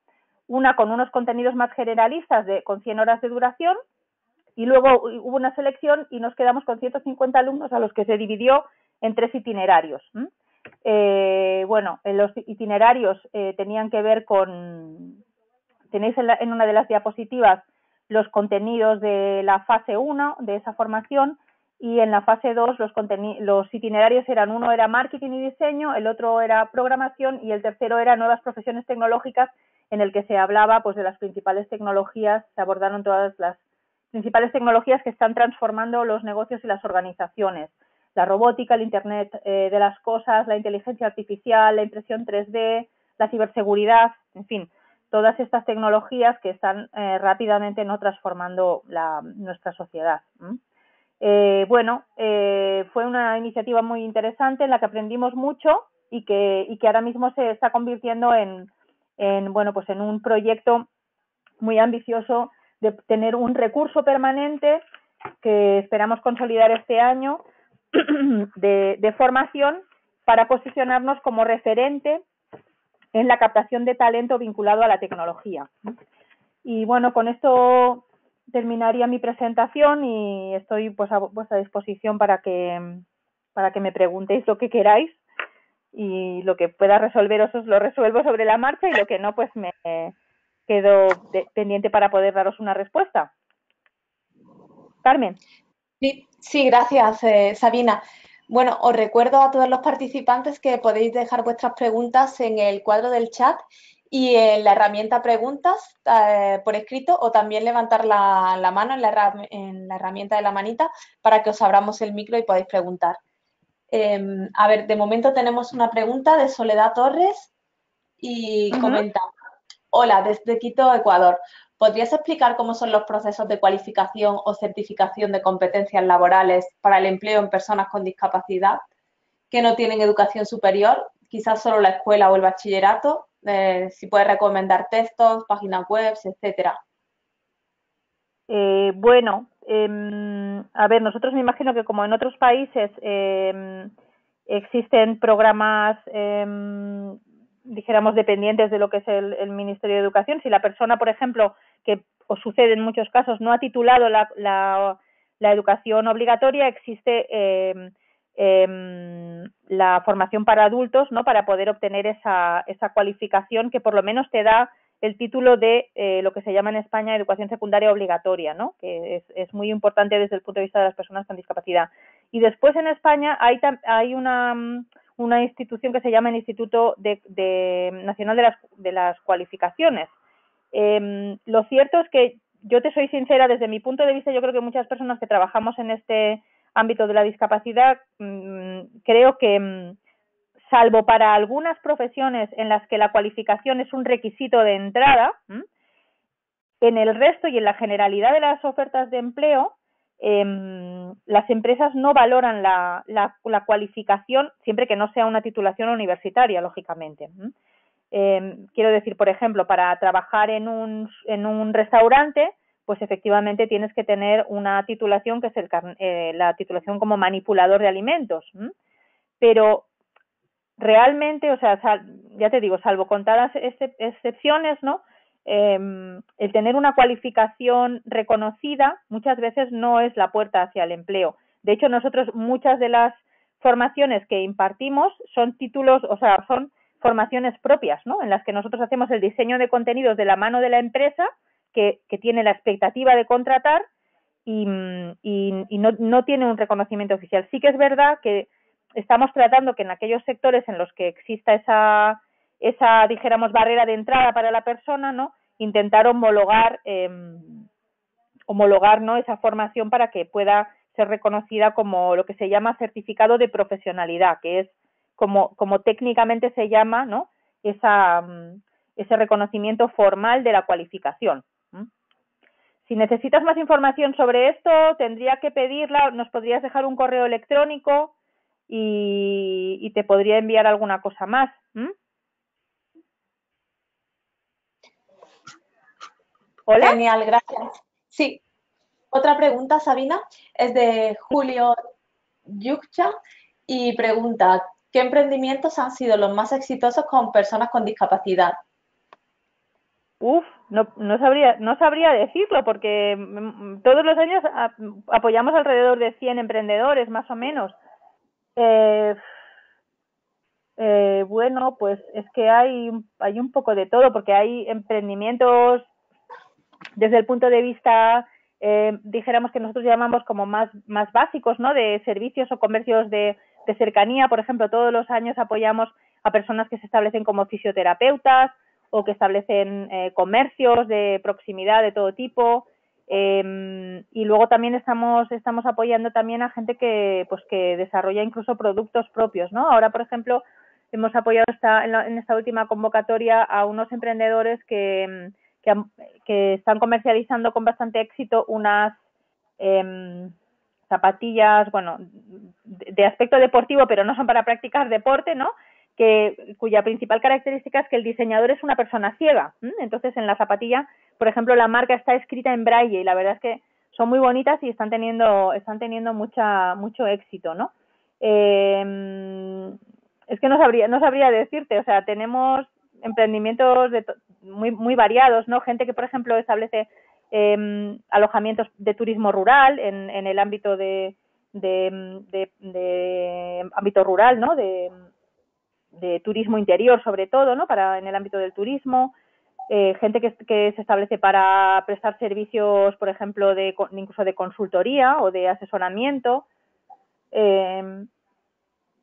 Una con unos contenidos más generalistas con 100 horas de duración, y luego hubo una selección y nos quedamos con 150 alumnos a los que se dividió en 3 itinerarios. Los itinerarios tenían que ver con, tenéis en una de las diapositivas los contenidos de la fase 1 de esa formación, y en la fase 2 los itinerarios eran, uno era marketing y diseño, el otro era programación y el tercero era nuevas profesiones tecnológicas, en el que se hablaba pues de las principales tecnologías, se abordaron todas las principales tecnologías que están transformando los negocios y las organizaciones. La robótica, el Internet de las cosas, la inteligencia artificial, la impresión 3D, la ciberseguridad, en fin, todas estas tecnologías que están rápidamente transformando nuestra sociedad. Fue una iniciativa muy interesante en la que aprendimos mucho y que ahora mismo se está convirtiendo en un proyecto muy ambicioso de tener un recurso permanente que esperamos consolidar este año de formación para posicionarnos como referente en la captación de talento vinculado a la tecnología. Y bueno, con esto terminaría mi presentación y estoy pues a vuestra disposición para que me preguntéis lo que queráis, y lo que pueda resolveros os lo resuelvo sobre la marcha, y lo que no pues me quedo pendiente para poder daros una respuesta. Carmen. Sí, sí, gracias, Sabina. Bueno, os recuerdo a todos los participantes que podéis dejar vuestras preguntas en el cuadro del chat y en la herramienta preguntas por escrito, o también levantar la mano en la herramienta de la manita para que os abramos el micro y podáis preguntar. A ver, de momento tenemos una pregunta de Soledad Torres y comenta: hola, desde Quito, Ecuador. ¿Podrías explicar cómo son los procesos de cualificación o certificación de competencias laborales para el empleo en personas con discapacidad que no tienen educación superior, quizás solo la escuela o el bachillerato? Si puedes recomendar textos, páginas web, etcétera. Bueno, a ver, nosotros me imagino que como en otros países existen programas, dijéramos, dependientes de lo que es el Ministerio de Educación. Si la persona, por ejemplo, que os sucede en muchos casos, no ha titulado la educación obligatoria, existe la formación para adultos, ¿no? Para poder obtener esa cualificación que por lo menos te da el título de lo que se llama en España educación secundaria obligatoria, ¿no? Que es muy importante desde el punto de vista de las personas con discapacidad. Y después en España hay una institución que se llama el Instituto Nacional de las Cualificaciones. Lo cierto es que yo te soy sincera, desde mi punto de vista, yo creo que muchas personas que trabajamos en este ámbito de la discapacidad, creo que salvo para algunas profesiones en las que la cualificación es un requisito de entrada, en el resto y en la generalidad de las ofertas de empleo, las empresas no valoran la cualificación siempre que no sea una titulación universitaria, lógicamente. Quiero decir, por ejemplo, para trabajar en un restaurante, pues efectivamente tienes que tener una titulación que es la titulación como manipulador de alimentos. Pero realmente, o sea, ya te digo, salvo contadas excepciones, ¿no? El tener una cualificación reconocida muchas veces no es la puerta hacia el empleo. De hecho, nosotros muchas de las formaciones que impartimos son títulos, o sea, son formaciones propias, ¿no? En las que nosotros hacemos el diseño de contenidos de la mano de la empresa que tiene la expectativa de contratar y no tiene un reconocimiento oficial. Sí que es verdad que estamos tratando que en aquellos sectores en los que exista esa dijéramos, barrera de entrada para la persona, ¿no? Intentar homologar, ¿no? Esa formación para que pueda ser reconocida como lo que se llama certificado de profesionalidad, que es como técnicamente se llama, ¿no? Ese reconocimiento formal de la cualificación. Si necesitas más información sobre esto, tendría que pedirla, nos podrías dejar un correo electrónico y te podría enviar alguna cosa más. ¿Hola? Genial, gracias. Sí, otra pregunta, Sabina, es de Julio Yuxcha y pregunta: ¿qué emprendimientos han sido los más exitosos con personas con discapacidad? No sabría decirlo porque todos los años apoyamos alrededor de 100 emprendedores, más o menos. Bueno, pues es que hay un poco de todo, porque hay emprendimientos desde el punto de vista, dijéramos que nosotros llamamos como más básicos, ¿no? De servicios o comercios de cercanía. Por ejemplo, todos los años apoyamos a personas que se establecen como fisioterapeutas o que establecen comercios de proximidad de todo tipo. Y luego también estamos apoyando también a gente que desarrolla incluso productos propios, ¿no? Ahora, por ejemplo, hemos apoyado en esta última convocatoria a unos emprendedores que están comercializando con bastante éxito unas zapatillas, bueno, de aspecto deportivo, pero no son para practicar deporte, ¿no? Cuya principal característica es que el diseñador es una persona ciega. Entonces, en la zapatilla, por ejemplo, la marca está escrita en braille y la verdad es que son muy bonitas y están teniendo mucho éxito, ¿no? Es que no sabría decirte, o sea, tenemos emprendimientos muy variados, ¿no? Gente que, por ejemplo, establece alojamientos de turismo rural en el ámbito de ámbito rural, ¿no? De turismo interior, sobre todo, ¿no? En el ámbito del turismo. gente que se establece para prestar servicios, por ejemplo, incluso de consultoría o de asesoramiento.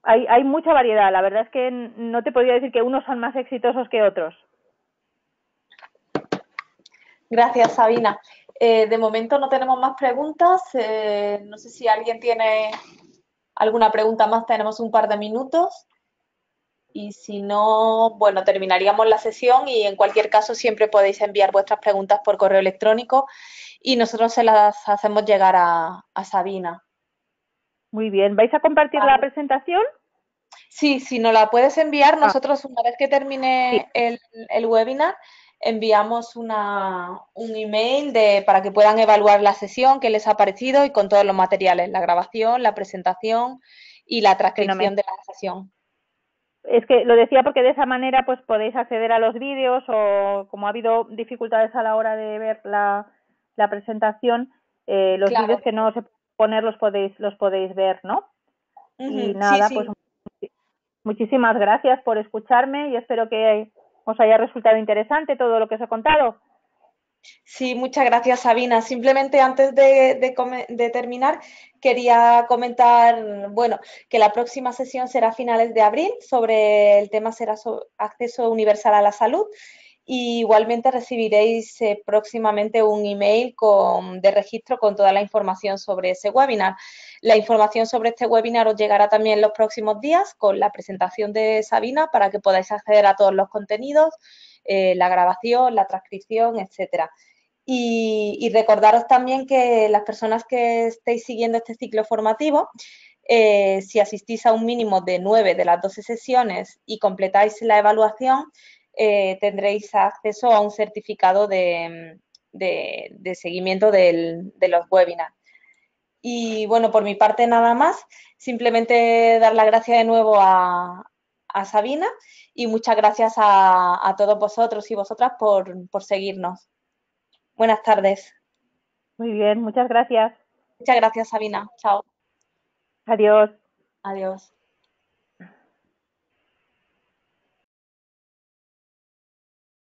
Hay mucha variedad. La verdad es que no te podría decir que unos son más exitosos que otros. Gracias, Sabina. De momento no tenemos más preguntas. No sé si alguien tiene alguna pregunta más, tenemos un par de minutos. Y si no, bueno, terminaríamos la sesión y en cualquier caso siempre podéis enviar vuestras preguntas por correo electrónico y nosotros se las hacemos llegar a Sabina. Muy bien. ¿Vais a compartir la presentación? Sí, si nos la puedes enviar, nosotros una vez que sí. termine el webinar, enviamos un email para que puedan evaluar la sesión, qué les ha parecido y con todos los materiales, la grabación, la presentación y la transcripción de la sesión. Es que lo decía porque de esa manera pues podéis acceder a los vídeos o como ha habido dificultades a la hora de ver la presentación, los Claro. vídeos que no se pueden poner los podéis ver, ¿no? Y nada, Sí, pues sí. muchísimas gracias por escucharme y espero que os haya resultado interesante todo lo que os he contado. Sí, muchas gracias, Sabina. Simplemente antes de terminar, quería comentar, bueno, que la próxima sesión será a finales de abril, sobre el tema será acceso universal a la salud. Y igualmente recibiréis próximamente un email de registro con toda la información sobre ese webinar. La información sobre este webinar os llegará también los próximos días con la presentación de Sabina para que podáis acceder a todos los contenidos, la grabación, la transcripción, etcétera. Y recordaros también que las personas que estéis siguiendo este ciclo formativo, si asistís a un mínimo de 9 de las 12 sesiones y completáis la evaluación, tendréis acceso a un certificado de seguimiento de los webinars. Y bueno, por mi parte nada más, simplemente dar las gracias de nuevo a Sabina y muchas gracias a todos vosotros y vosotras por seguirnos. Buenas tardes. Muy bien, muchas gracias. Muchas gracias, Sabina. Chao. Adiós. Adiós.